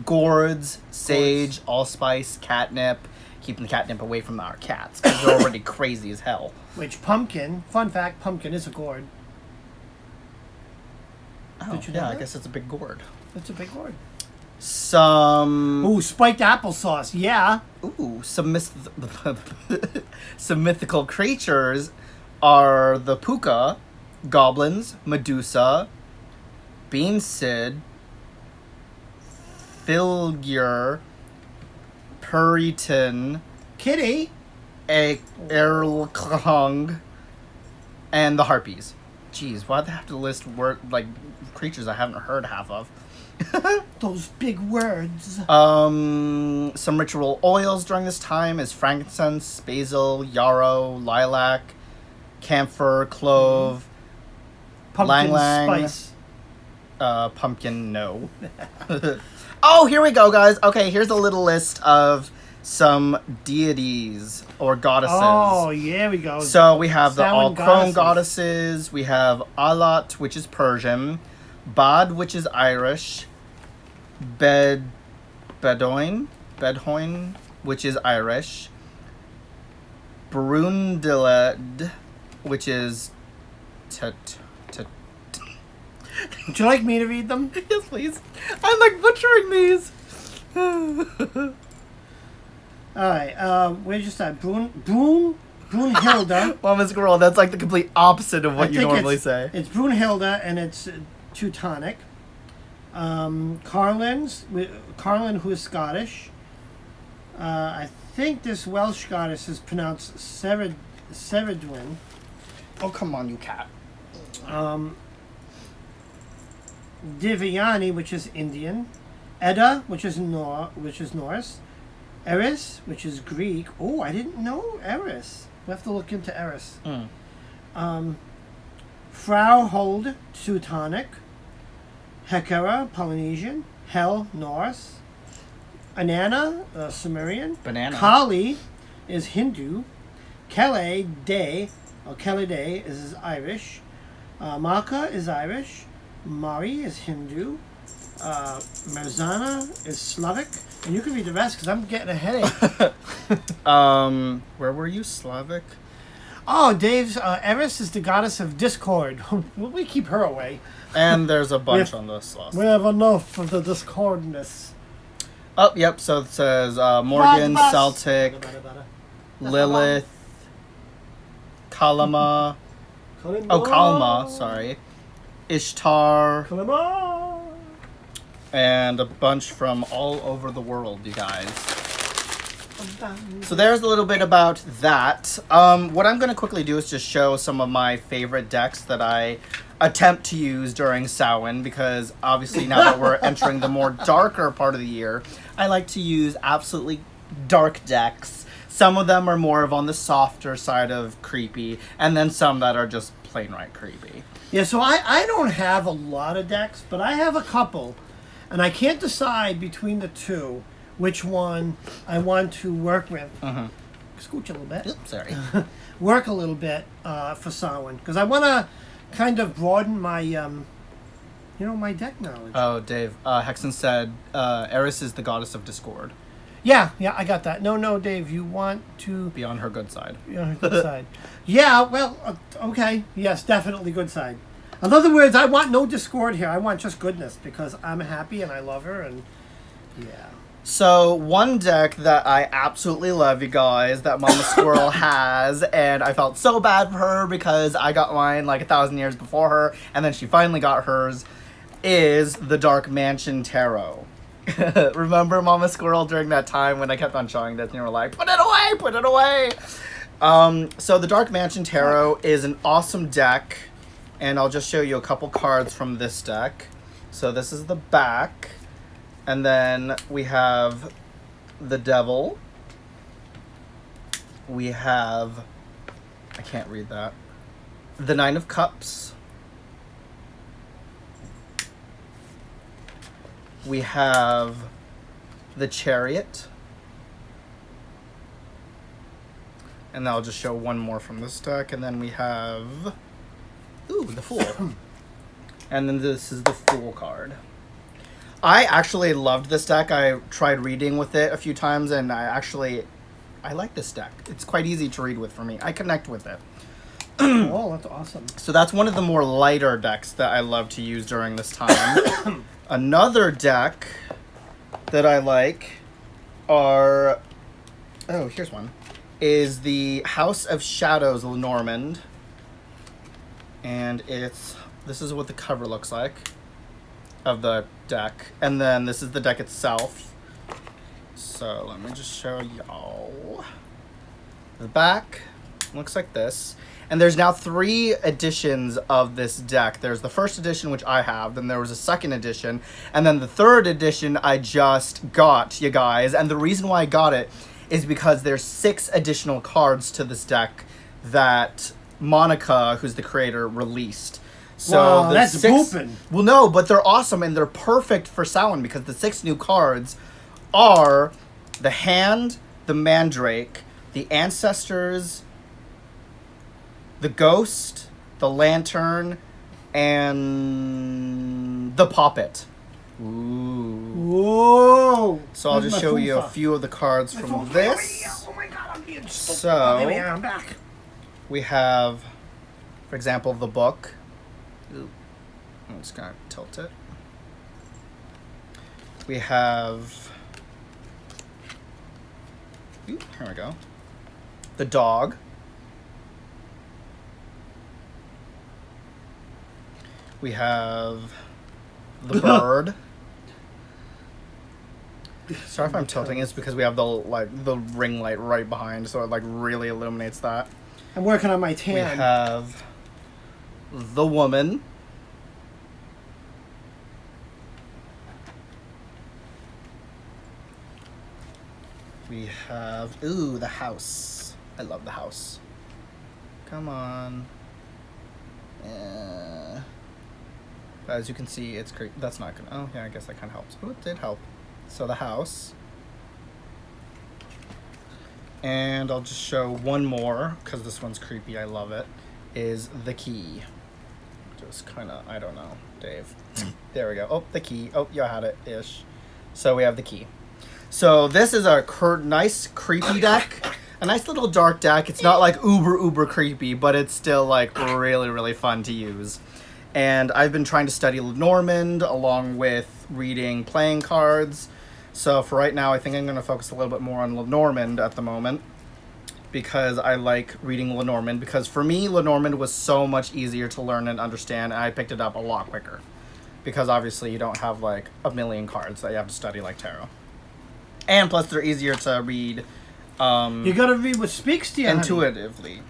gourds, sage, allspice, catnip. Keeping the catnip away from our cats because they're already crazy as hell. Which pumpkin, fun fact, pumpkin is a gourd. Oh, Did you know yeah, I that? guess it's a big gourd. It's a big gourd. Some Ooh, spiked applesauce, yeah. some mythical creatures are the puka, goblins, Medusa, Bean Sid, Filgur, Puritan, Kitty. Erlkong, and the Harpies. Jeez, why'd they have to list creatures I haven't heard half of? Those big words. Some ritual oils during this time is frankincense, basil, yarrow, lilac, camphor, clove, Pumpkin lang-lang. spice. Pumpkin, no. Oh, here we go, guys. Okay, here's a little list of some deities or goddesses. Oh, yeah, we go. So we have the Samhain All-Chrome goddesses. We have Alat, which is Persian. Bad, which is Irish. Bedouin, which is Irish. Brundiled, which is Would you like me to read them? Yes, please. I'm like butchering these. Alright, where'd you start? Brunhilde. Mama's girl, that's like the complete opposite of what you think normally it's, say. It's Brunhilde and it's Teutonic. Carlin, who is Scottish. I think this Welsh goddess is pronounced Ceridwen. Oh, come on, you cat. Divyani, which is Indian. Edda, which is Norse. Eris, which is Greek. Oh, I didn't know Eris. We have to look into Eris. Frauhold, Teutonic. Hekera, Polynesian. Hel, Norse. Anana, Sumerian. Banana. Kali is Hindu. Kele Day is Irish. Maka is Irish. Mari is Hindu. Merzana is Slavic. And you can read the rest because I'm getting a headache. Where were you? Slavic? Oh, Dave's Eris is the goddess of discord. We keep her away. And there's a bunch on this list. We have enough of the discordness. Oh, yep. So it says Morgan, Celtic, Lilith, Kalama. Oh, Kalma, sorry. Ishtar. Kalima. And a bunch from all over the world, you guys. So there's a little bit about that. What I'm going to quickly do is just show some of my favorite decks that I attempt to use during Samhain, because obviously now that we're entering the more darker part of the year, I like to use absolutely dark decks. Some of them are more of on the softer side of creepy, and then some that are just plain right creepy. Yeah, so I don't have a lot of decks, but I have a couple, and I can't decide between the two which one I want to work with. Scooch a little bit. Oops, sorry. Work a little bit for Samhain, because I want to kind of broaden my, my deck knowledge. Oh, Dave. Hexen said Eris is the goddess of discord. Yeah, I got that. No, Dave, you want to Be on her good side. be on her good side. Yeah, well, okay. Yes, definitely good side. In other words, I want no discord here. I want just goodness, because I'm happy and I love her, and yeah. So, one deck that I absolutely love, you guys, that Mama Squirrel has, and I felt so bad for her because I got mine like 1,000 years before her, and then she finally got hers, is the Dark Mansion Tarot. Remember, Mama Squirrel, during that time when I kept on showing this and you were like, put it away, put it away! So the Dark Mansion Tarot is an awesome deck, and I'll just show you a couple cards from this deck. So this is the back. And then we have the Devil. We have... I can't read that. The Nine of Cups. We have the Chariot. And I'll just show one more from this deck. And then we have... Ooh, the Fool. And then this is the Fool card. I actually loved this deck. I tried reading with it a few times, and I like this deck. It's quite easy to read with for me. I connect with it. Oh, that's awesome. So that's one of the more lighter decks that I love to use during this time. Another deck that I like are... Oh, here's one. Is the House of Shadows Lenormand. And this is what the cover looks like of the deck. And then this is the deck itself. So let me just show y'all. The back looks like this. And there's now 3 editions of this deck. There's the first edition, which I have. Then there was a second edition. And then the 3rd edition I just got, you guys. And the reason why I got it is because there's 6 additional cards to this deck that Monica, who's the creator, released. So wow, that's 6, booping. Well, no, but they're awesome and they're perfect for Samhain because the 6 new cards are the Hand, the Mandrake, the Ancestors, the Ghost, the Lantern, and the Puppet. Ooh. Whoa! So I'll just show you a few of the cards from this. Oh my god, I'm being stupid. So I'm back. we have, for example, the book. Ooh. I'm just gonna tilt it. We have... Ooh, here we go. The dog. We have the bird. Sorry if I'm tilting. It's because we have the ring light right behind, so it really illuminates that. I'm working on my We tan. have the woman. We have the house. I love the house. Come on. But as you can see, it's great. That's not gonna. Oh yeah, I guess that kind of helps. Oh, it did help. So the house. And I'll just show one more because this one's creepy. I love it. Is the key. just kind of, I don't know, Dave. There we go. Oh, the key. Oh, you had it ish. So we have the key. So this is a nice creepy deck. A nice little dark deck. It's not like uber creepy, but it's still like really, really fun to use. And I've been trying to study Lenormand along with reading playing cards. So for right now, I think I'm going to focus a little bit more on Lenormand at the moment, because I like reading Lenormand, because for me, Lenormand was so much easier to learn and understand, and I picked it up a lot quicker. Because obviously you don't have like a million cards that you have to study like tarot. And plus they're easier to read you gotta read what speaks to you, intuitively.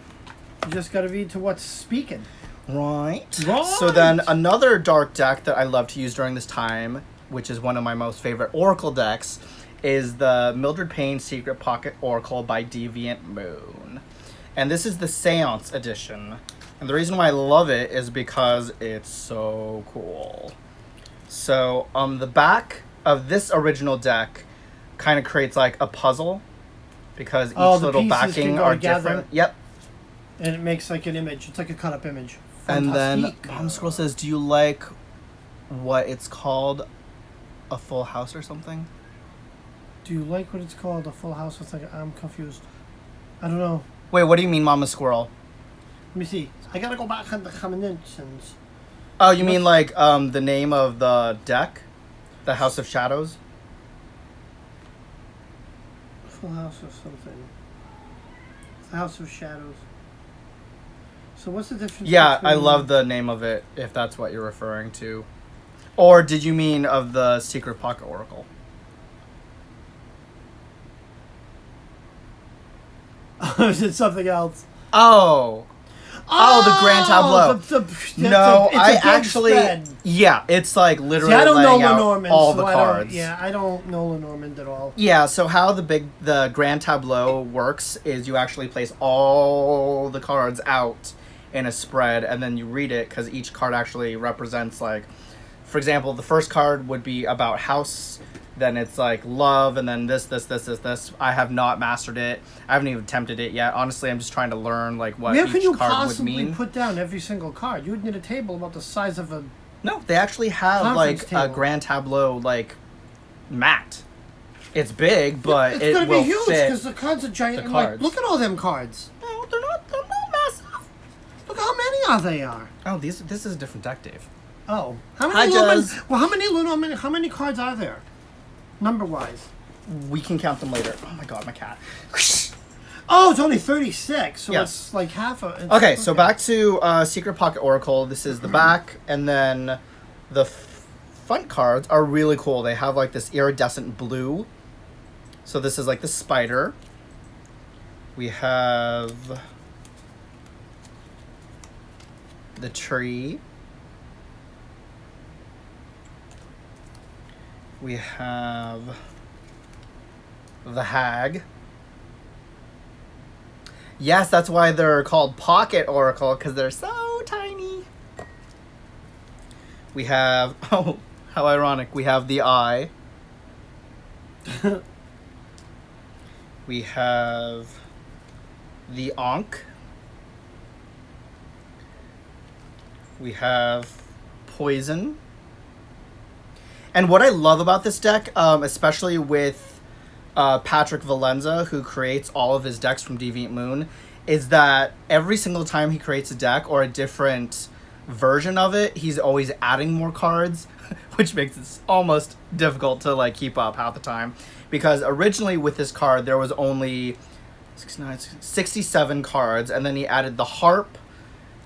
You just gotta read to what's speaking. Right. So then another dark deck that I love to use during this time, which is one of my most favorite Oracle decks, is the Mildred Payne Secret Pocket Oracle by Deviant Moon. And this is the Seance edition. And the reason why I love it is because it's so cool. So the back of this original deck kind of creates like a puzzle, because each little backing are different. Yep. And it makes like an image. It's like a cut-up image. And then Mom Scroll says, do you like what it's called? A full house or something? Do you like what it's called? A full house? It's like, I'm confused. I don't know. Wait, what do you mean, Mama Squirrel? Let me see. I gotta go back on the combinations. Oh, you mean like the name of the deck? The House of Shadows? Full house or something. It's the House of Shadows. So what's the difference? Yeah, I love the name of it, if that's what you're referring to. Or did you mean of the Secret Pocket Oracle? Or is it something else? Oh, the Grand Tableau. No, I actually... Spread. Yeah, it's like literally See, I don't know laying out Lenormand, all so the cards. I don't know Lenormand at all. Yeah, so how the Grand Tableau works is you actually place all the cards out in a spread, and then you read it, because each card actually represents, like, for example, the first card would be about house, then it's like love, and then this. I have not mastered it. I haven't even attempted it yet. Honestly, I'm just trying to learn like what each card would mean. Where can you possibly put down every single card? You would need a table about the size of a... No, they actually have like table. a Grand Tableau like mat. It's big, but it's it gonna will be huge fit because the cards are giant. the And, cards. like, look at all them cards. No, they're not massive. Look how many are. Oh, this is a different deck, Dave. Oh, how Hi, many Jez. how many cards are there, number wise? We can count them later. Oh my god, my cat. Oh, it's only 36, so Yes. it's like half a... Okay, so back to Secret Pocket Oracle. This is the back, and then the front cards are really cool. They have like this iridescent blue. So this is like the spider. We have the tree. We have the hag. Yes, that's why they're called Pocket Oracle, because they're so tiny. We have, oh, how ironic, we have the eye. We have the Ankh. We have poison. And what I love about this deck, especially with Patrick Valenza, who creates all of his decks from Deviant Moon, is that every single time he creates a deck or a different version of it, he's always adding more cards, which makes it almost difficult to like keep up half the time. Because originally with this card, there was only 67 cards, and then he added the harp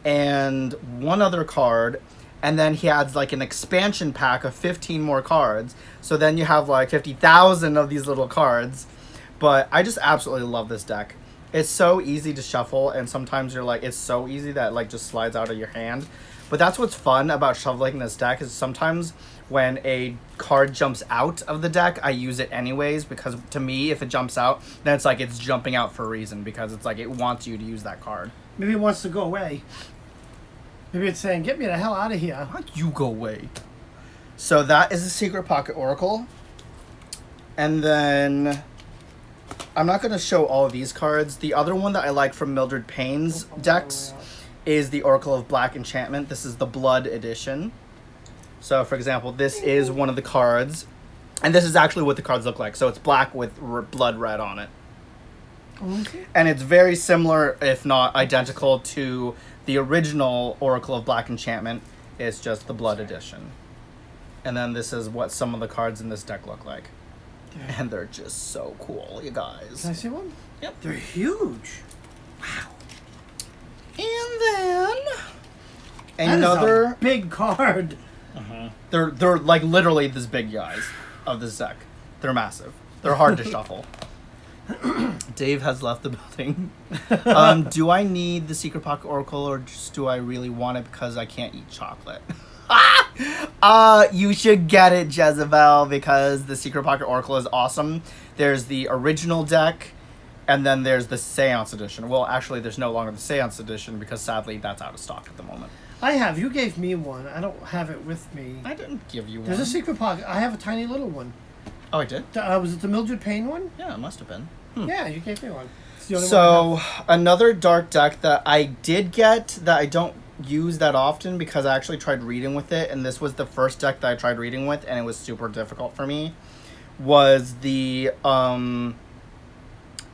and one other card, and then he adds like an expansion pack of 15 more cards. So then you have like 50,000 of these little cards. But I just absolutely love this deck. It's so easy to shuffle, and sometimes you're like, it's so easy that like just slides out of your hand. But that's what's fun about shuffling this deck, is sometimes when a card jumps out of the deck, I use it anyways, because to me, if it jumps out, then it's like it's jumping out for a reason, because it's like it wants you to use that card. Maybe it wants to go away. Maybe it's saying, get me the hell out of here. Why'd you go away? So that is the Secret Pocket Oracle. And then I'm not going to show all of these cards. The other one that I like from Mildred Payne's decks is the Oracle of Black Enchantment. This is the Blood edition. So, for example, this is one of the cards. And this is actually what the cards look like. So it's black with blood red on it. Okay. And it's very similar, if not identical, to the original Oracle of Black Enchantment. It's just the Blood edition. And then this is what some of the cards in this deck look like. And they're just so cool, you guys. Can I see one? Yep. They're huge. Wow. And then That another is a big card. They're like literally this big guys of this deck. They're massive. They're hard to shuffle. Dave has left the building. Do I need the Secret Pocket Oracle, or just do I really want it because I can't eat chocolate? You should get it, Jezebel, because the Secret Pocket Oracle is awesome. There's the original deck, and then there's the Seance edition. Well, actually, there's no longer the Seance edition because sadly that's out of stock at the moment. I have. You gave me one. I don't have it with me. I didn't give you one. There's a Secret Pocket. I have a tiny little one. Oh, I did? Was it the Mildred Payne one? Yeah, it must have been. Yeah, you gave me one. It's the only one I So, have. another dark deck that I did get that I don't use that often because I actually tried reading with it, and this was the first deck that I tried reading with, and it was super difficult for me, was the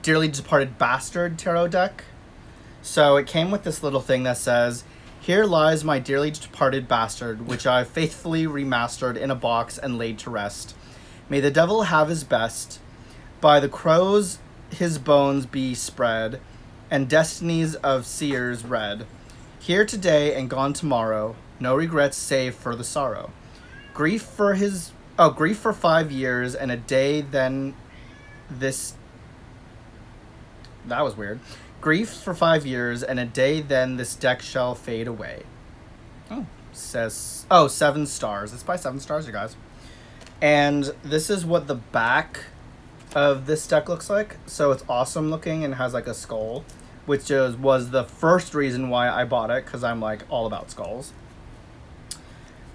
Dearly Departed Bastard Tarot deck. So, it came with this little thing that says, "Here lies my dearly departed bastard, which I faithfully remastered in a box and laid to rest. May the devil have his best. By the crows his bones be spread, and destinies of seers read. Here today and gone tomorrow, no regrets save for the sorrow. Grief for 5 years and a day then this..." That was weird. "Grief for 5 years and a day then this deck shall fade away." Oh. Says, 7 stars. It's by 7 stars, you guys. And this is what the back of this deck looks like. So it's awesome looking and has like a skull, which was the first reason why I bought it, because I'm like all about skulls.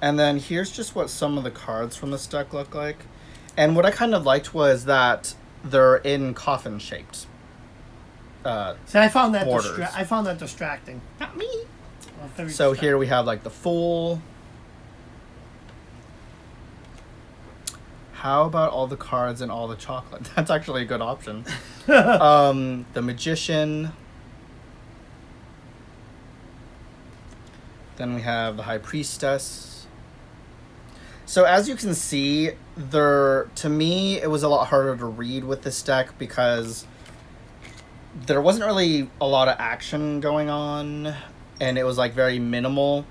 And then here's just what some of the cards from this deck look like. And what I kind of liked was that they're in coffin shaped. See, I found that borders. distracting. Not me. Well, very So distracting. here we have like the Fool. How about all the cards and all the chocolate? That's actually a good option. The Magician. Then we have the High Priestess. So as you can see, to me, it was a lot harder to read with this deck because there wasn't really a lot of action going on, and it was like very minimal.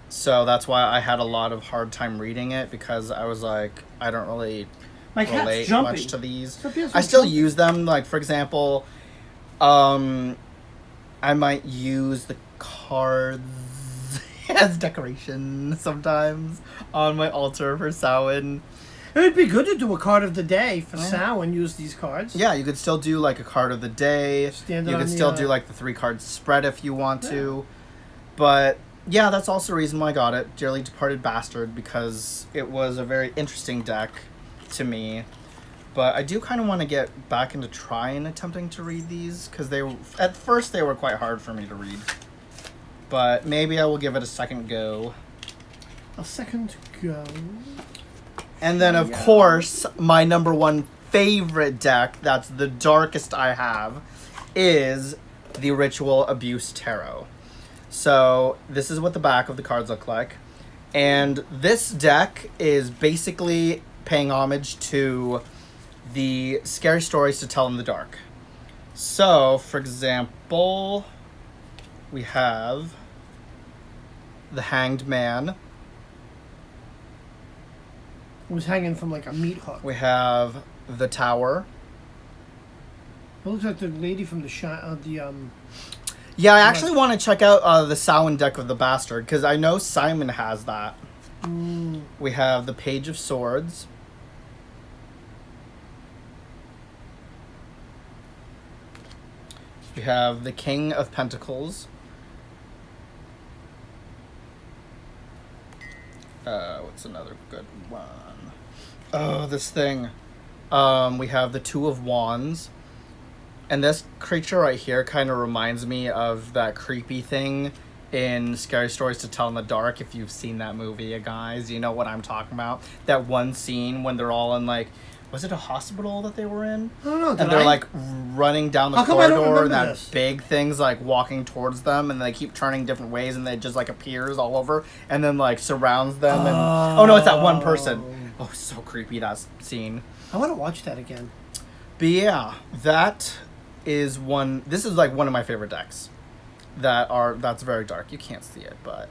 So that's why I had a lot of hard time reading it, because I was like, I don't really My cat's relate jumping. much to these. Stop being so I still jumpy. use them. Like, for example, I might use the cards as decoration sometimes on my altar for Samhain. It would be good to do a card of the day for Samhain. Use these cards. Yeah, you could still do like a card of the day. Stand it You on could the, still do like the 3-card spread if you want Yeah. to. But yeah, that's also the reason why I got it, Dearly Departed Bastard, because it was a very interesting deck to me. But I do kind of want to get back into trying attempting to read these, because at first they were quite hard for me to read. But maybe I will give it a second go. A second go. And then, of course, my number one favorite deck, that's the darkest I have, is the Ritual Abuse Tarot. So, this is what the back of the cards look like. And this deck is basically paying homage to the scary stories to tell in the dark. So, for example, we have the Hanged Man. It was hanging from like a meat hook. We have the Tower. It looks like the lady from the Yeah, I actually want to check out the Samhain deck of the Bastard, because I know Simon has that. We have the Page of Swords. We have the King of Pentacles. What's another good one? Oh, this thing. We have the Two of Wands. And this creature right here kind of reminds me of that creepy thing in Scary Stories to Tell in the Dark. If you've seen that movie, you guys, you know what I'm talking about. That one scene when they're all in, like, was it a hospital that they were in? I don't know. And they're like running down the How come I don't corridor, and remember that this? big thing's like walking towards them, and they keep turning different ways, and it just like appears all over, and then like surrounds them. And oh no, it's that one person. Oh, so creepy, that scene. I want to watch that again. But yeah, that is one. This is like one of my favorite decks. That's very dark. You can't see it, but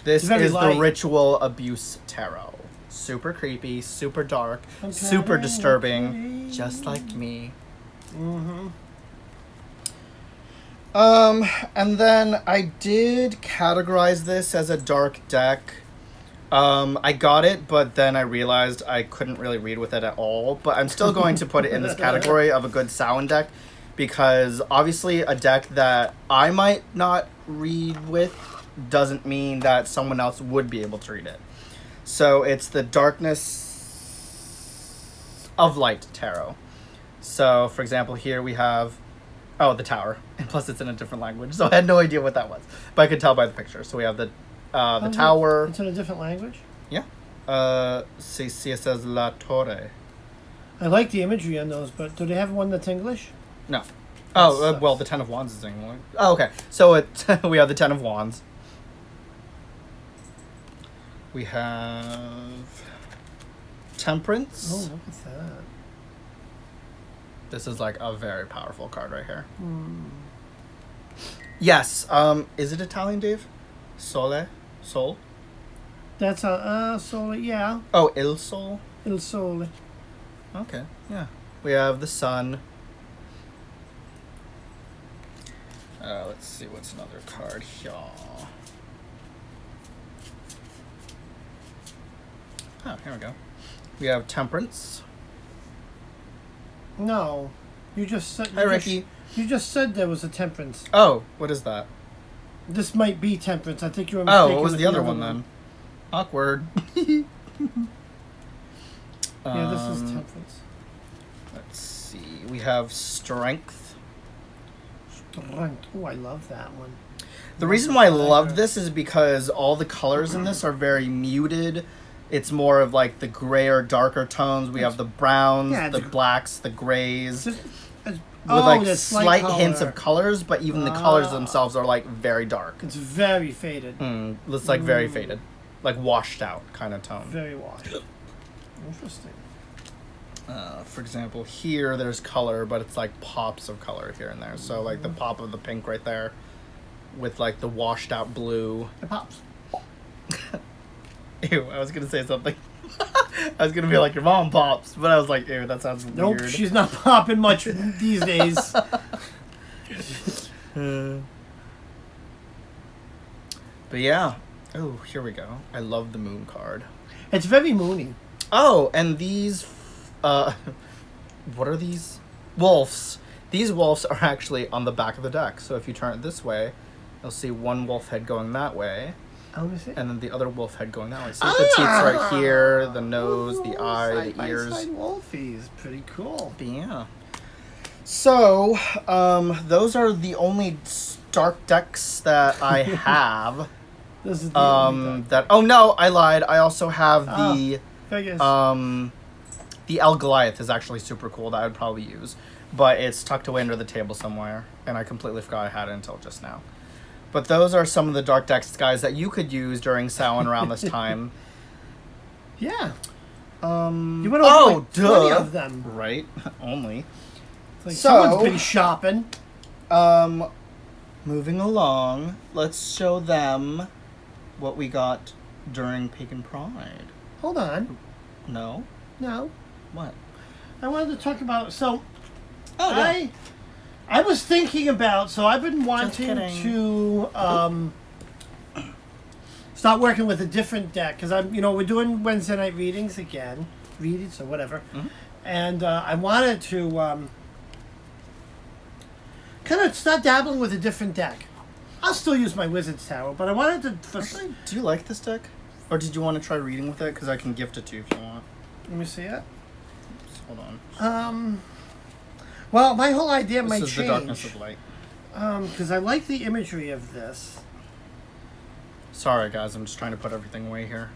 this is the Ritual Abuse Tarot. Super creepy, super dark, super disturbing, just like me. Mm-hmm. And then I did categorize this as a dark deck. I got it, but then I realized I couldn't really read with it at all. But I'm still going to put it in this category of a good Samhain deck, because obviously a deck that I might not read with doesn't mean that someone else would be able to read it. So it's the Darkness of Light Tarot. So, for example, here we have, the Tower. And plus it's in a different language, so I had no idea what that was. But I could tell by the picture. So we have the Tower. It's in a different language? Yeah. Si it says La Torre. I like the imagery on those, but do they have one that's English? No. Well, the Ten of Wands is English. Oh, okay. So we have the Ten of Wands. We have Temperance. Oh, look at that. This is like a very powerful card right here. Hmm. Yes. Is it Italian, Dave? Sol? That's a Sole, yeah. Oh, Il Sol? Il Sole. Okay, yeah. We have the Sun. Let's see what's another card here. Oh, here we go. We have Temperance. No. You just said... Hi, Ricky. You just said there was a Temperance. Oh, what is that? This might be Temperance. I think you were mistaken. Oh, what was the other one then? Awkward. Yeah, this is Temperance. Let's see. We have Strength. Strength. Oh, I love that one. The reason why I love this is because all the colors in this are very muted. It's more of like the grayer, darker tones. We have the browns, the blacks, the grays. With like slight hints of colors, but even the colors themselves are like very dark. It's very faded. It's like very faded. Like washed out kind of tone. Very washed. Interesting. For example, here there's color, but it's like pops of color here and there. So like the pop of the pink right there with like the washed out blue. It pops. Ew, I was going to say something. I was going to be like, your mom pops, but I was like, ew, that sounds weird. Nope, she's not popping much these days. But yeah. Oh, here we go. I love the moon card. It's very moony. Oh, and these, what are these? Wolves. These wolves are actually on the back of the deck. So if you turn it this way, you'll see one wolf head going that way. And then the other wolf head going that way. See the teeth's right here, the nose, the eye, the ears. Side wolfies. Pretty cool. But yeah. So, those are the only dark decks that I have. This is the only deck. Oh no, I lied. I also have the Vegas. The El Goliath is actually super cool that I would probably use, but it's tucked away under the table somewhere, and I completely forgot I had it until just now. But those are some of the dark decks, guys, that you could use during Samhain around this time. Yeah. You went over like 20 of them. Right. Only. It's like someone's been shopping. Moving along, let's show them what we got during Pagan Pride. Hold on. No? No. What? I wanted to talk about... So, Oh, yeah. I was thinking about... So, I've been wanting to start working with a different deck. Because, we're doing Wednesday night readings again. Readings or whatever. Mm-hmm. And I wanted to... kind of start dabbling with a different deck. I'll still use my Wizard's Tower, but I wanted to... Actually, do you like this deck? Or did you want to try reading with it? Because I can gift it to you if you want. Let me see it. Just hold on. Well, my whole idea might change. This is the Darkness of Light. Because I like the imagery of this. Sorry, guys. I'm just trying to put everything away here.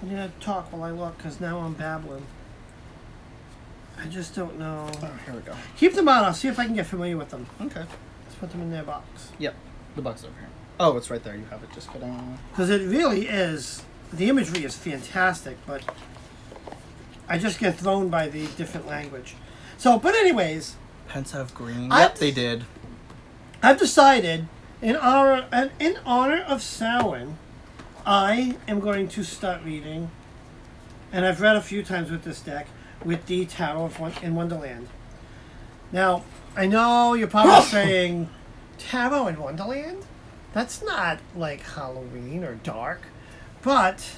I'm going to talk while I look, because now I'm babbling. I just don't know. Oh, here we go. Keep them on. I'll see if I can get familiar with them. Okay. Let's put them in their box. Yep. The box over here. Oh, it's right there. You have it. Just kidding. Because it really is. The imagery is fantastic, but I just get thrown by the different language. So, but anyways. Pensive green. I've- Yep, they did. I've decided, in honor of Samhain, I am going to start reading, and I've read a few times with this deck, with the Tarot in Wonderland. Now, I know you're probably saying, Tarot in Wonderland? That's not like Halloween or dark. But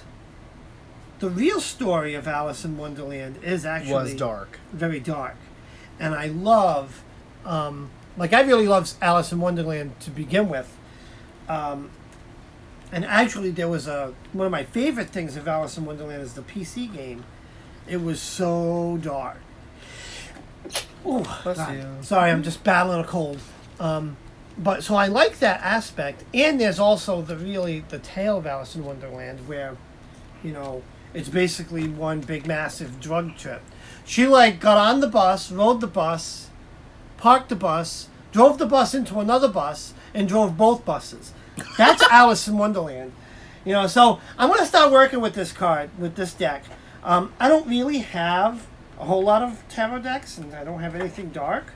the real story of Alice in Wonderland is actually... Was dark. Very dark. And I love... I really loved Alice in Wonderland to begin with. And actually, there was one of my favorite things of Alice in Wonderland is the PC game. It was so dark. Oh, Bless you. Sorry, I'm just battling a cold. But so I like that aspect, and there's also the tale of Alice in Wonderland, where, it's basically one big massive drug trip. She got on the bus, rode the bus, parked the bus, drove the bus into another bus, and drove both buses. That's Alice in Wonderland. So I'm going to start working with this card, with this deck. I don't really have a whole lot of tarot decks, and I don't have anything dark.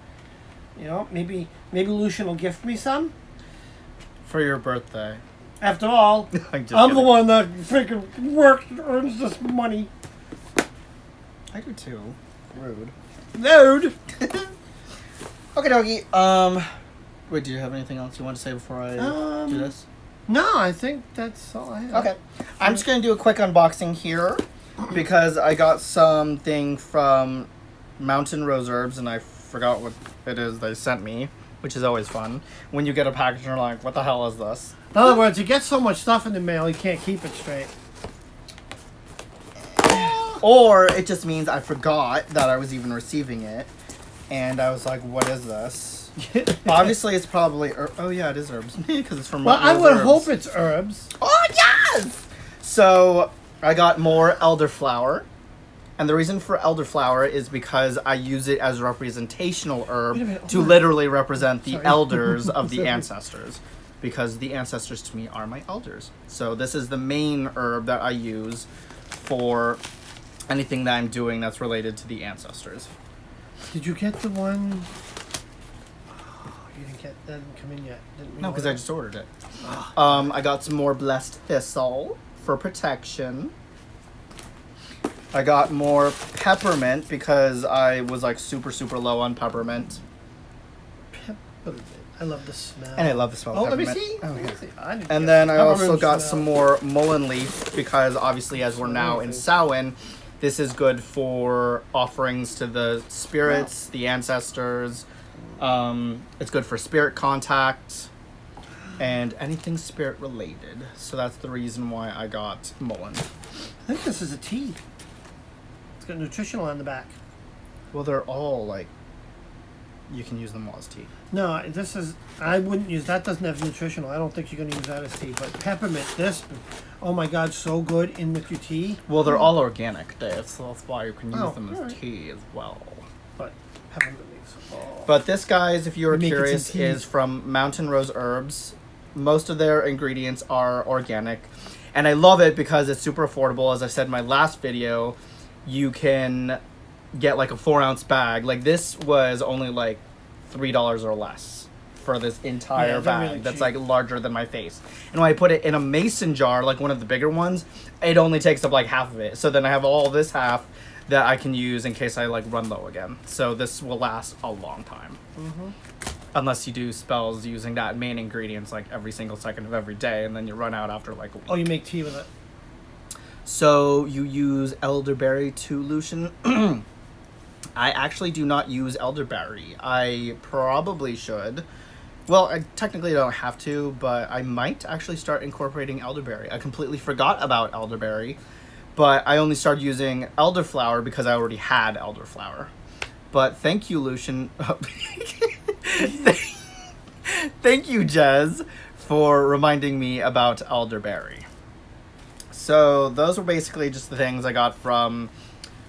Maybe Lucian will gift me some. For your birthday. After all, I'm the one that freaking works and earns this money. I do too. Rude. Nude. Okay, dokie. Wait, do you have anything else you want to say before I do this? No, I think that's all I have. Okay. I'm just going to do a quick unboxing here because I got something from Mountain Rose Herbs and I forgot what it is they sent me, which is always fun. When you get a package and you're like, what the hell is this? In other words, you get so much stuff in the mail, you can't keep it straight. Or it just means I forgot that I was even receiving it. And I was like, what is this? Obviously, it's probably... oh, yeah, it is herbs. Because it's from... Well, I would hope it's herbs. Oh, yes! So, I got more elderflower. And the reason for elderflower is because I use it as a representational herb to literally represent the elders of the ancestors. Because the ancestors to me are my elders. So, this is the main herb that I use for anything that I'm doing that's related to the ancestors. Did you get the one... You didn't get... That didn't come in yet. No, because I just ordered it. I got some more blessed thistle for protection. I got more peppermint because I was super, super low on peppermint. Peppermint. I love the smell. And I love the smell of peppermint. Let me see. Oh, Let me yeah. see. I didn't And get then I also peppermint got smell. some more mullein leaf because obviously as we're now in Samhain, this is good for offerings to the spirits, the ancestors. It's good for spirit contact and anything spirit related. So that's the reason why I got mullein. I think this is a tea. It's got nutritional on the back. Well, they're all you can use them all as tea. No, this is... I wouldn't use... That doesn't have nutritional. I don't think you're going to use that as tea. But peppermint, this... Oh my God, so good in with your tea. Well, they're all organic, Dave, so that's why you can use them as right. tea as well. But peppermint leaves. Oh. But this, guys, if you're Make it curious, some tea. is from Mountain Rose Herbs. Most of their ingredients are organic. And I love it because it's super affordable. As I said in my last video, you can get a 4-ounce bag. This was only $3 or less for this entire bag. Really that's cheap. larger than my face. And when I put it in a mason jar, one of the bigger ones, it only takes up half of it. So then I have all this half that I can use in case I run low again. So this will last a long time. Mm-hmm. Unless you do spells using that main ingredients every single second of every day, and then you run out after a week. Oh, you make tea with it. So you use elderberry to Lucian. I actually do not use elderberry. I probably should. Well, I technically don't have to, but I might actually start incorporating elderberry. I completely forgot about elderberry, but I only started using elderflower because I already had elderflower. But thank you, Lucian. Thank you, Jez, for reminding me about elderberry. So those were basically just the things I got from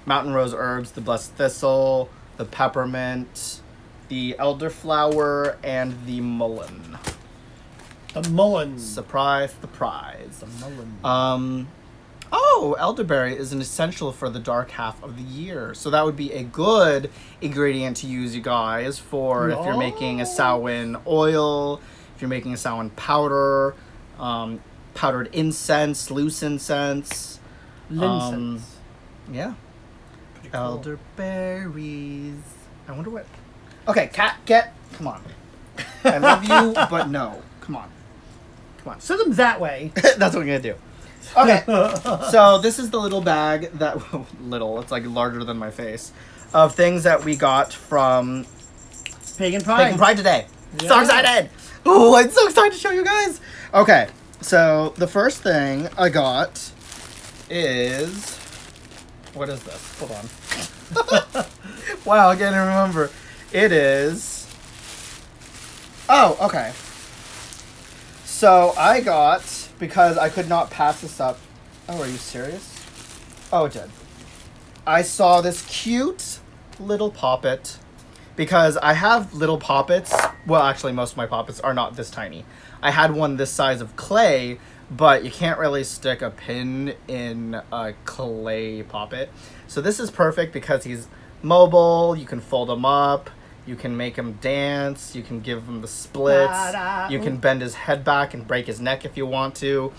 mountain rose herbs, the blessed thistle, the peppermint, the elderflower, and the mullein. The mullein. Surprise, the prize. The mullein. Oh, elderberry is an essential for the dark half of the year. So that would be a good ingredient to use, you guys, for if you're making a Samhain oil, if you're making a Samhain powder, powdered incense, loose incense. Lincense. Yeah. Pretty cool. Elderberries. I wonder what... Okay, cat, come on. I love you, but no. Come on. Send them that way. That's what we're going to do. Okay, so this is the little bag that... little, it's like larger than my face. Of things that we got from... Pagan Pride. Pagan Pride today. Yeah. So excited! Oh, I'm so excited to show you guys! Okay, so the first thing I got is... What is this? Hold on. Wow, I can't even remember. It is... Oh, okay. So I got, because I could not pass this up. Oh, are you serious? Oh, it did. I saw this cute little poppet, because I have little poppets. Well, actually, most of my poppets are not this tiny. I had one this size of clay, but you can't really stick a pin in a clay poppet. So this is perfect because he's mobile. You can fold him up. You can make him dance. You can give him the splits. You can bend his head back and break his neck if you want to.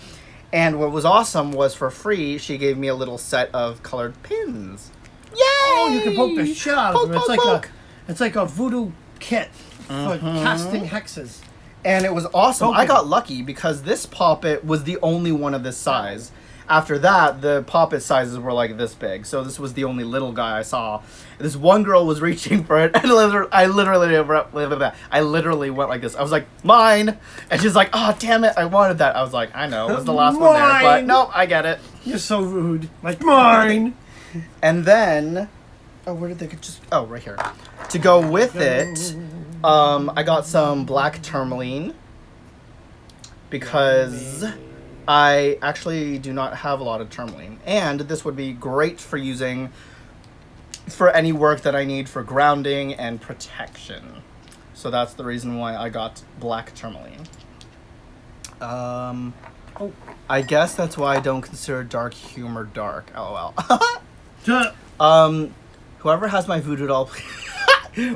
And what was awesome was, for free, she gave me a little set of colored pins. Yay! Oh, you can poke the shit out of them. Poke. It's like a voodoo kit for casting hexes. And it was awesome. Poking. I got lucky because this poppet was the only one of this size. After that, the poppet sizes were like this big. So this was the only little guy I saw. This one girl was reaching for it, and I literally went like this. I was like, mine! And she's like, oh, damn it, I wanted that. I was like, I know, it was the last one there, but no, I get it. You're so rude. Like, mine! And then, oh, where did they just, oh, right here. To go with it, I got some black tourmaline, because I actually do not have a lot of tourmaline. And this would be great for using for any work that I need for grounding and protection. So that's the reason why I got black tourmaline. I guess that's why I don't consider dark humor dark. LOL. Whoever has my voodoo doll,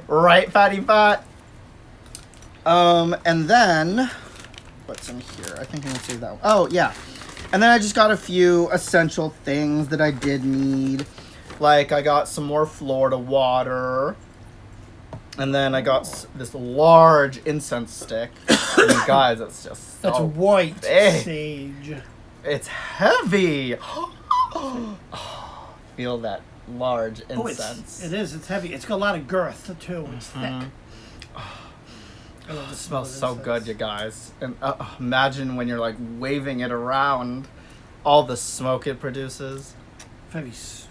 right, fatty fat. And then, what's in here? I think I'm gonna save that one. Oh, yeah. And then I just got a few essential things that I did need. Like, I got some more Florida water. And then I got this large incense stick. And you guys, it's just so That's white big. sage. It's heavy. Feel that large Oh, incense. it is. It's heavy. It's got a lot of girth, too. It's thick. I love the It smell smells of so incense. good, you guys. And imagine when you're like waving it around, all the smoke it produces. Very smoky.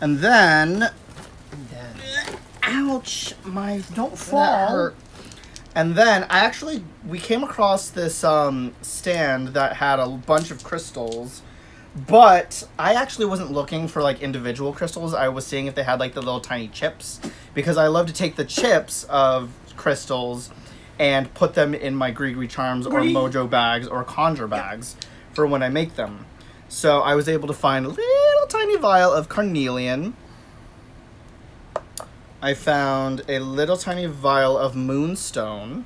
And then, And then, ouch, my don't that fall. hurt. And then we came across this stand that had a bunch of crystals, but I actually wasn't looking for like individual crystals. I was seeing if they had like the little tiny chips, because I love to take the chips of crystals and put them in my Grigri Charms or Mojo bags or Conjure bags for when I make them. So I was able to find a little tiny vial of carnelian. I found a little tiny vial of moonstone.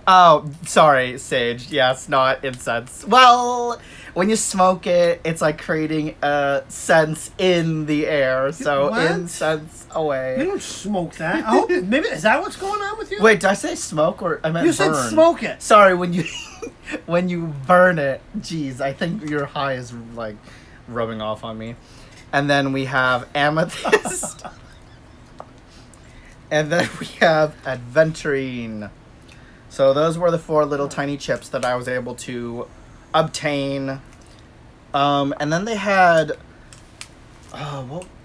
Oh, sorry, sage. Yes, not incense. Well, when you smoke it, it's like creating a sense in the air. So What? incense You away. don't smoke that. I hope, maybe, is that what's going on with you? Wait, did I say smoke or I meant You burn? said smoke it. Sorry, when you when you burn it. Jeez, I think your high is like rubbing off on me. And then we have amethyst. And then we have adventurine. So those were the 4 little tiny chips that I was able to obtain. And then they had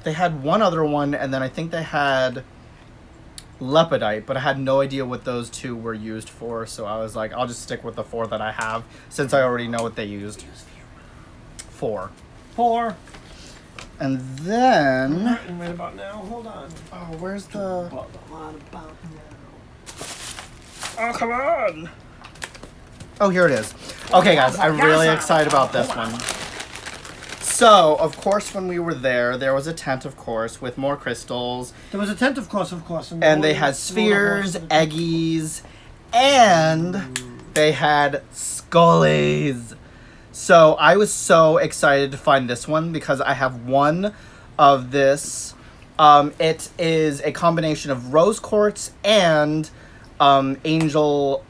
they had one other one, and then I think they had lepidite, but I had no idea what those two were used for, so I was like, I'll just stick with the 4 that I have since I already know what they used. 4. 4. And then Right about now. Hold on. oh, where's the About now. oh, come on. Oh, here it is. Okay, guys, I'm really excited about this one. So, of course, when we were there was a tent, of course, with more crystals. There was a tent, of course. And they had spheres, eggies, and they had skullies. So, I was so excited to find this one because I have one of this. It is a combination of rose quartz and angel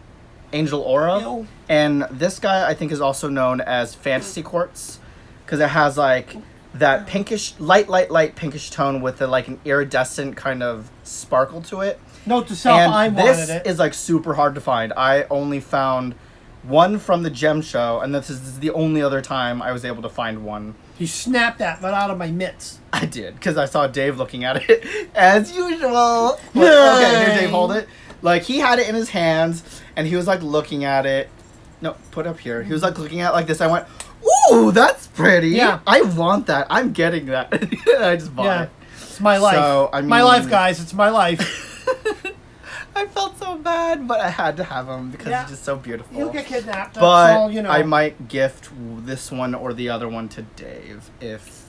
aura. Ew. And this guy, I think, is also known as fantasy quartz. Because it has, like, that pinkish, light pinkish tone with, like, an iridescent kind of sparkle to it. Note to self, I and wanted this it. is, like, super hard to find. I only found one from the gem show, and this is the only other time I was able to find one. He snapped that right out of my mitts. I did, because I saw Dave looking at it, as usual. Okay, here, Dave, hold it. Like, he had it in his hands, and he was, like, looking at it. No, put up here. He was, like, looking at it like this. I went, ooh, that's pretty. Yeah. I want that. I'm getting that. I just bought it. It's my life. So, I mean, my life, guys. It's my life. I felt so bad, but I had to have him because it's just so beautiful. You'll get kidnapped. That's but all, you know. I might gift this one or the other one to Dave if...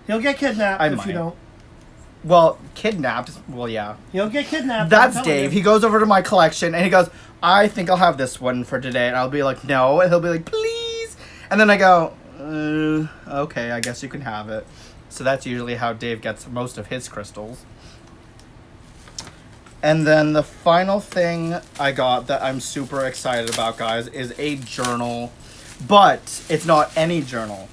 He'll get kidnapped I if might. you don't. Well, kidnapped. Well, yeah. He'll get kidnapped. That's Dave. He goes over to my collection and he goes, I think I'll have this one for today. And I'll be like, no. And he'll be like, please. And then I go, okay, I guess you can have it. So that's usually how Dave gets most of his crystals. And then the final thing I got that I'm super excited about, guys, is a journal. But it's not any journal.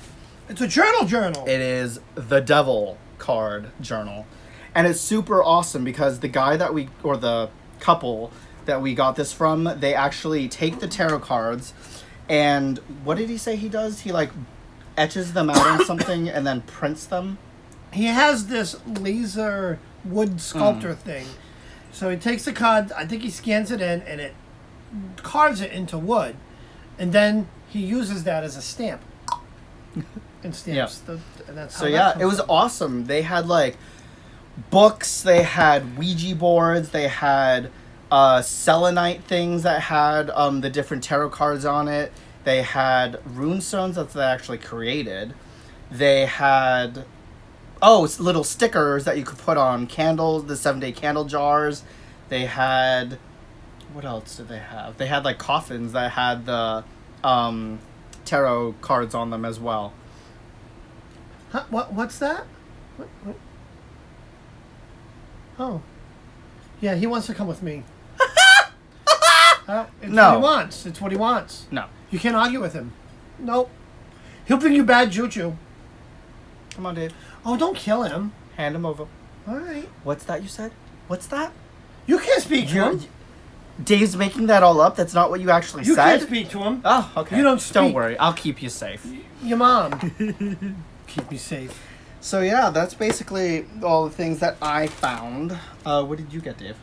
It's a journal. It is the Devil card journal. And it's super awesome because the guy that we, or the couple that we got this from, they actually take the tarot cards and what did he say he does? He like etches them out on something and then prints them. He has this laser wood sculptor thing. So he takes the card, I think he scans it in and it carves it into wood. And then he uses that as a stamp. And stamps. And that's so yeah, it was awesome. They had like books, they had Ouija boards, they had selenite things that had the different tarot cards on it. They had rune stones that they actually created. They had little stickers that you could put on candles, the 7-day candle jars. They had, what else did they have? They had like coffins that had the tarot cards on them as well. Huh? What's that? What? Oh. Yeah, he wants to come with me. It's No. what he wants. It's what he wants. No. You can't argue with him. Nope. He'll bring you bad juju. Come on, Dave. Oh, don't kill him. Hand him over. All right. What's that you said? What's that? You can't speak to him. Dave's making that all up? That's not what you actually You said? can't speak to him. Oh, okay. You don't speak. Don't worry. I'll keep you safe. Your mom. Keep me safe. So yeah, that's basically all the things that I found. What did you get, Dave?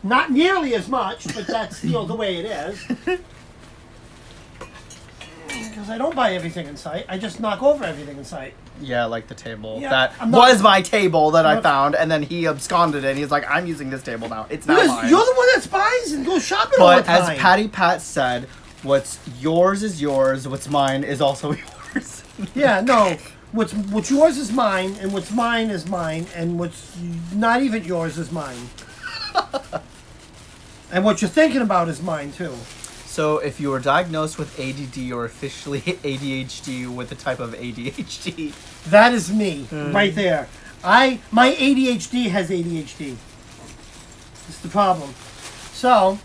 Not nearly as much, but that's the way it is. Because I don't buy everything in sight. I just knock over everything in sight. Yeah, like the table. Yeah, that I'm not- was my table that I Look. found, and then he absconded it, and he's like, I'm using this table now. It's not Because mine. you're the one that buys and goes shopping all the But time. as Patty Pat said, what's yours is yours, what's mine is also yours. Yeah, no. What's yours is mine, and what's mine is mine, and what's not even yours is mine. And what you're thinking about is mine, too. So if you were diagnosed with ADD or officially ADHD with a type of ADHD... That is me, right there. My ADHD has ADHD. It's the problem. So,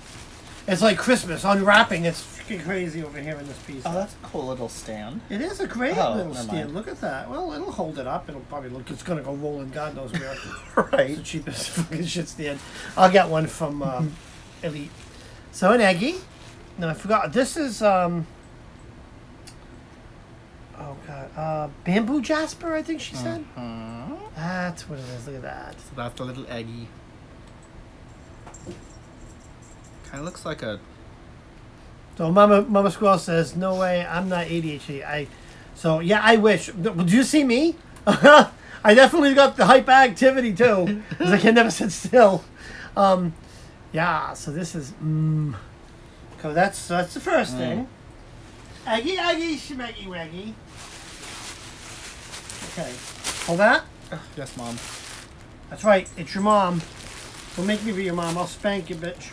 it's like Christmas, unwrapping, it's freaking crazy over here in this piece. Oh, that's a cool little stand. It is a great Oh, little never stand. mind. Look at that. Well, it'll hold it up. It'll probably look. It's gonna go rolling. God knows where. Right. It's the cheapest fucking shit stand. I'll get one from Elite. So an Eggie. No, I forgot. This is oh god, bamboo jasper. I think she said. Mhm. That's what it is. Look at that. So that's the little eggy. Kind of looks like a... So Mama Squirrel says, "No way, I'm not ADHD." So yeah, I wish. Did you see me? I definitely got the hyperactivity too, because I can never sit still. Yeah. So this is. So that's the first thing. Aggie, shmeggy, waggy. Okay. Hold that. Yes, Mom. That's right. It's your mom. Don't make me be your mom. I'll spank you, bitch.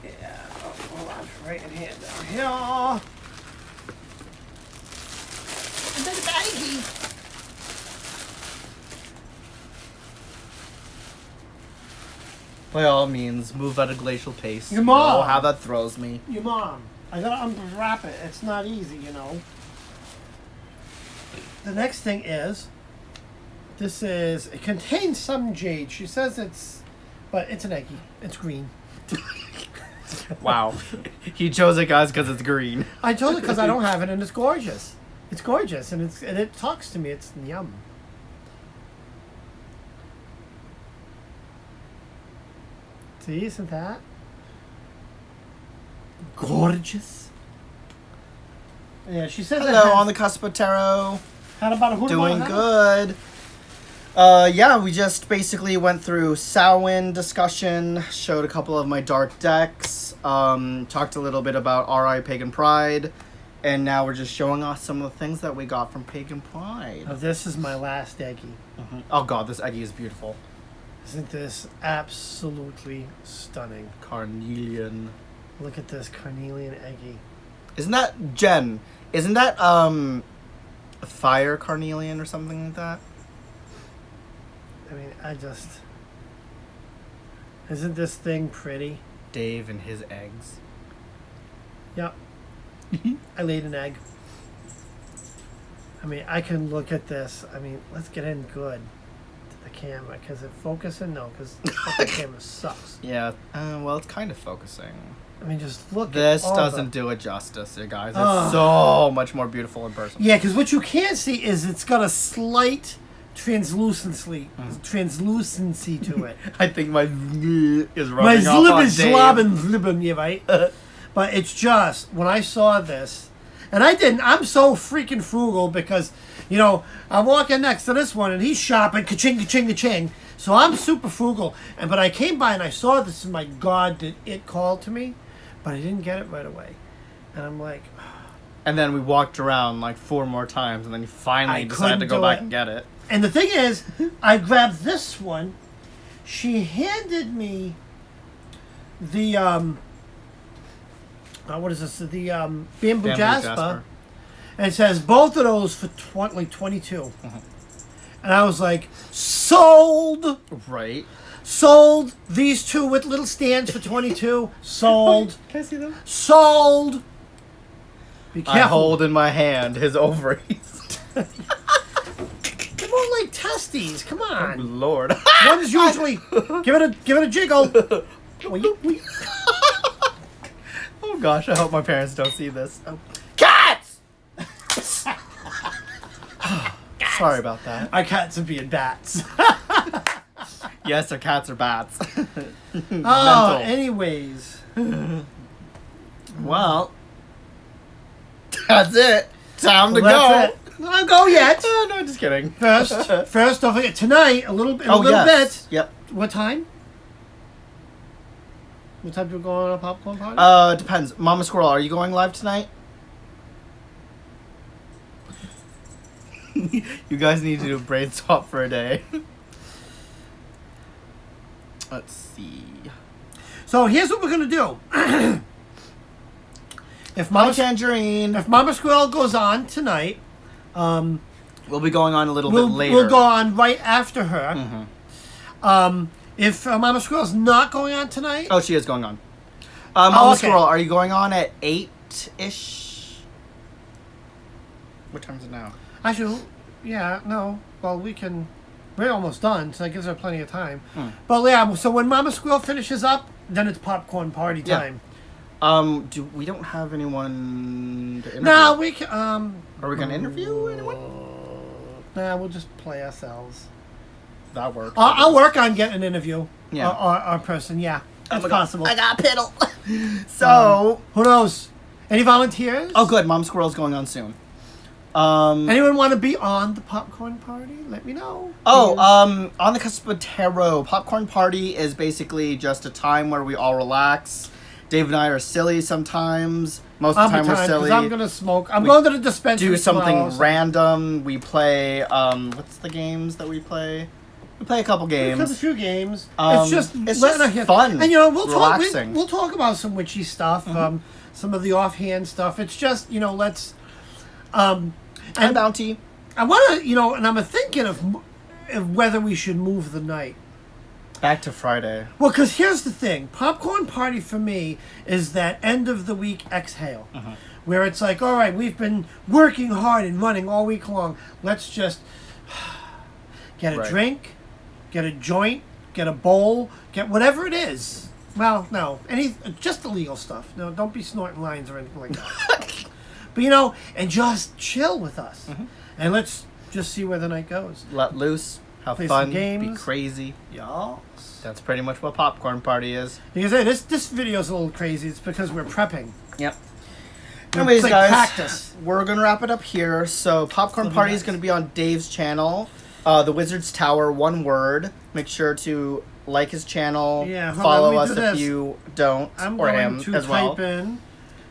Yeah. Oh, hold on. Right in here. Down here. And then the baggie. By all means, move at a glacial pace. Your mom. Oh, how that throws me. Your mom. I gotta unwrap it. It's not easy, you know. The next thing is, it contains some jade. She says but it's an eggie. It's green. Wow. He chose it, guys, because it's green. I chose it because I don't have it, and it's gorgeous. It's gorgeous, and it talks to me. It's yum. See, isn't that gorgeous? Yeah, she says. Hello, on the cusp of tarot. How about a hoot? Doing good. Yeah, we just basically went through Samhain discussion, showed a couple of my dark decks, talked a little bit about RI Pagan Pride, and now we're just showing off some of the things that we got from Pagan Pride. Oh, this is my last eggie. Mm-hmm. Oh god, this eggie is beautiful. Isn't this absolutely stunning? Carnelian. Look at this carnelian eggie. Isn't that, Jen, isn't that, fire carnelian or something like that? I mean, isn't this thing pretty? Dave and his eggs. Yep. I laid an egg. I mean, I can look at this. I mean, let's get in good to the camera. Because it focusing? No, because the camera sucks. Yeah, well, it's kind of focusing. I mean, just look This at doesn't do it justice, you guys. It's so much more beautiful in person. Yeah, because what you can see is it's got a slight translucency to it. I think my is My rubbing off on Dave. zlibbin, yeah, right? But it's just, when I saw this, and I'm so freaking frugal because, you know, I'm walking next to this one and he's shopping, ka-ching, ka-ching, ka-ching. So I'm super frugal. But I came by and I saw this and my God, did it call to me? But I didn't get it right away. And I'm like... And then we walked around like 4 more times and then you finally decided to go back and get it. And the thing is, I grabbed this one. She handed me the what is this? The bamboo jasper. And it says both of those for 22. Mm-hmm. And I was like, sold. Right. Sold. These 2 with little stands for 22. Sold. Can I see them? Sold. Be careful. I hold in my hand his ovaries. They're more like testes. Come on. Oh, Lord. One's usually give it a jiggle. Oh gosh, I hope my parents don't see this. Oh. Cats! Sorry about that. Our cats are being bats. Yes, our cats are bats. Oh, anyways. Well, that's it. Time to go. That's it. Not go yet. No, just kidding. First, don't forget tonight. A little bit. Yep. What time? What time do we go on a popcorn party? Depends. Mama Squirrel, are you going live tonight? You guys need to do a brain swap for a day. Let's see. So here's what we're gonna do. If Tangerine. If Mama Squirrel goes on tonight, we'll be going on a little bit later. We'll go on right after her. Mm-hmm. If Mama Squirrel's not going on tonight... Oh, she is going on. Mama Squirrel, are you going on at 8-ish? What time is it now? Actually, yeah, no. Well, we're almost done, so that gives her plenty of time. Hmm. But yeah, so when Mama Squirrel finishes up, then it's popcorn party time. We don't have anyone to interview? No, we can... Are we going to interview anyone? Nah, we'll just play ourselves. that works. I'll work on getting an interview. Yeah. Or person. Yeah, that's possible. I got a piddle. So who knows? Any volunteers? oh, good. Mom Squirrel's going on soon. Anyone want to be on the popcorn party? Let me know. Oh, on the cusp of tarot, popcorn party is basically just a time where we all relax. Dave and I are silly sometimes. Most of the time we're silly. I'm gonna smoke. I'm going to the dispensary. Do something tomorrow, so- random. We play. What's the games that we play? We play a couple games. A few games. It's just fun. And we'll relaxing. talk. We'll talk about some witchy stuff. Some of the offhand stuff. It's just let's. And bounty. I want to and I'm thinking of whether we should move the night. Back to Friday. Well, because here's the thing. Popcorn party for me is that end of the week exhale. Where it's like, all right, we've been working hard and running all week long. Let's just get a drink, get a joint, get a bowl, get whatever it is. Well, no, just illegal stuff. No, don't be snorting lines or anything like that. But, and just chill with us. And let's just see where the night goes. Let loose. Have Play fun, some games. be crazy. Yes. That's pretty much what popcorn party is. Because hey, this video's a little crazy. It's because we're prepping. Yep. We're Anyways, like guys, practice. we're gonna wrap it up here. So popcorn party is gonna be on Dave's channel, The Wizard's Tower, one word. Make sure to like his channel. Yeah, follow us if you don't, I'm or going him to as well. type in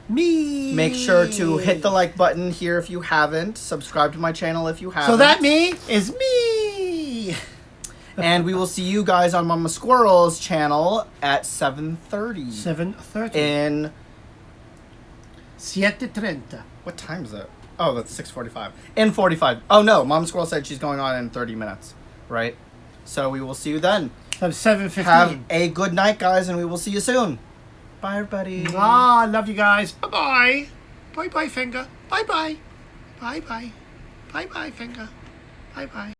me. Make sure to hit the like button here if you haven't. Subscribe to my channel if you haven't. So that me is me. And we will see you guys on Mama Squirrel's channel at 7:30. 7:30. In 7:30. what time is it? Oh, that's 6:45. In 45. Oh no, Mama Squirrel said she's going on in 30 minutes, right? So we will see you then. 7:15. Have a good night, guys, and we will see you soon. Bye, everybody. I love you guys. Bye bye. Bye bye, finger. Bye bye. Bye bye. Bye bye, finger. Bye bye.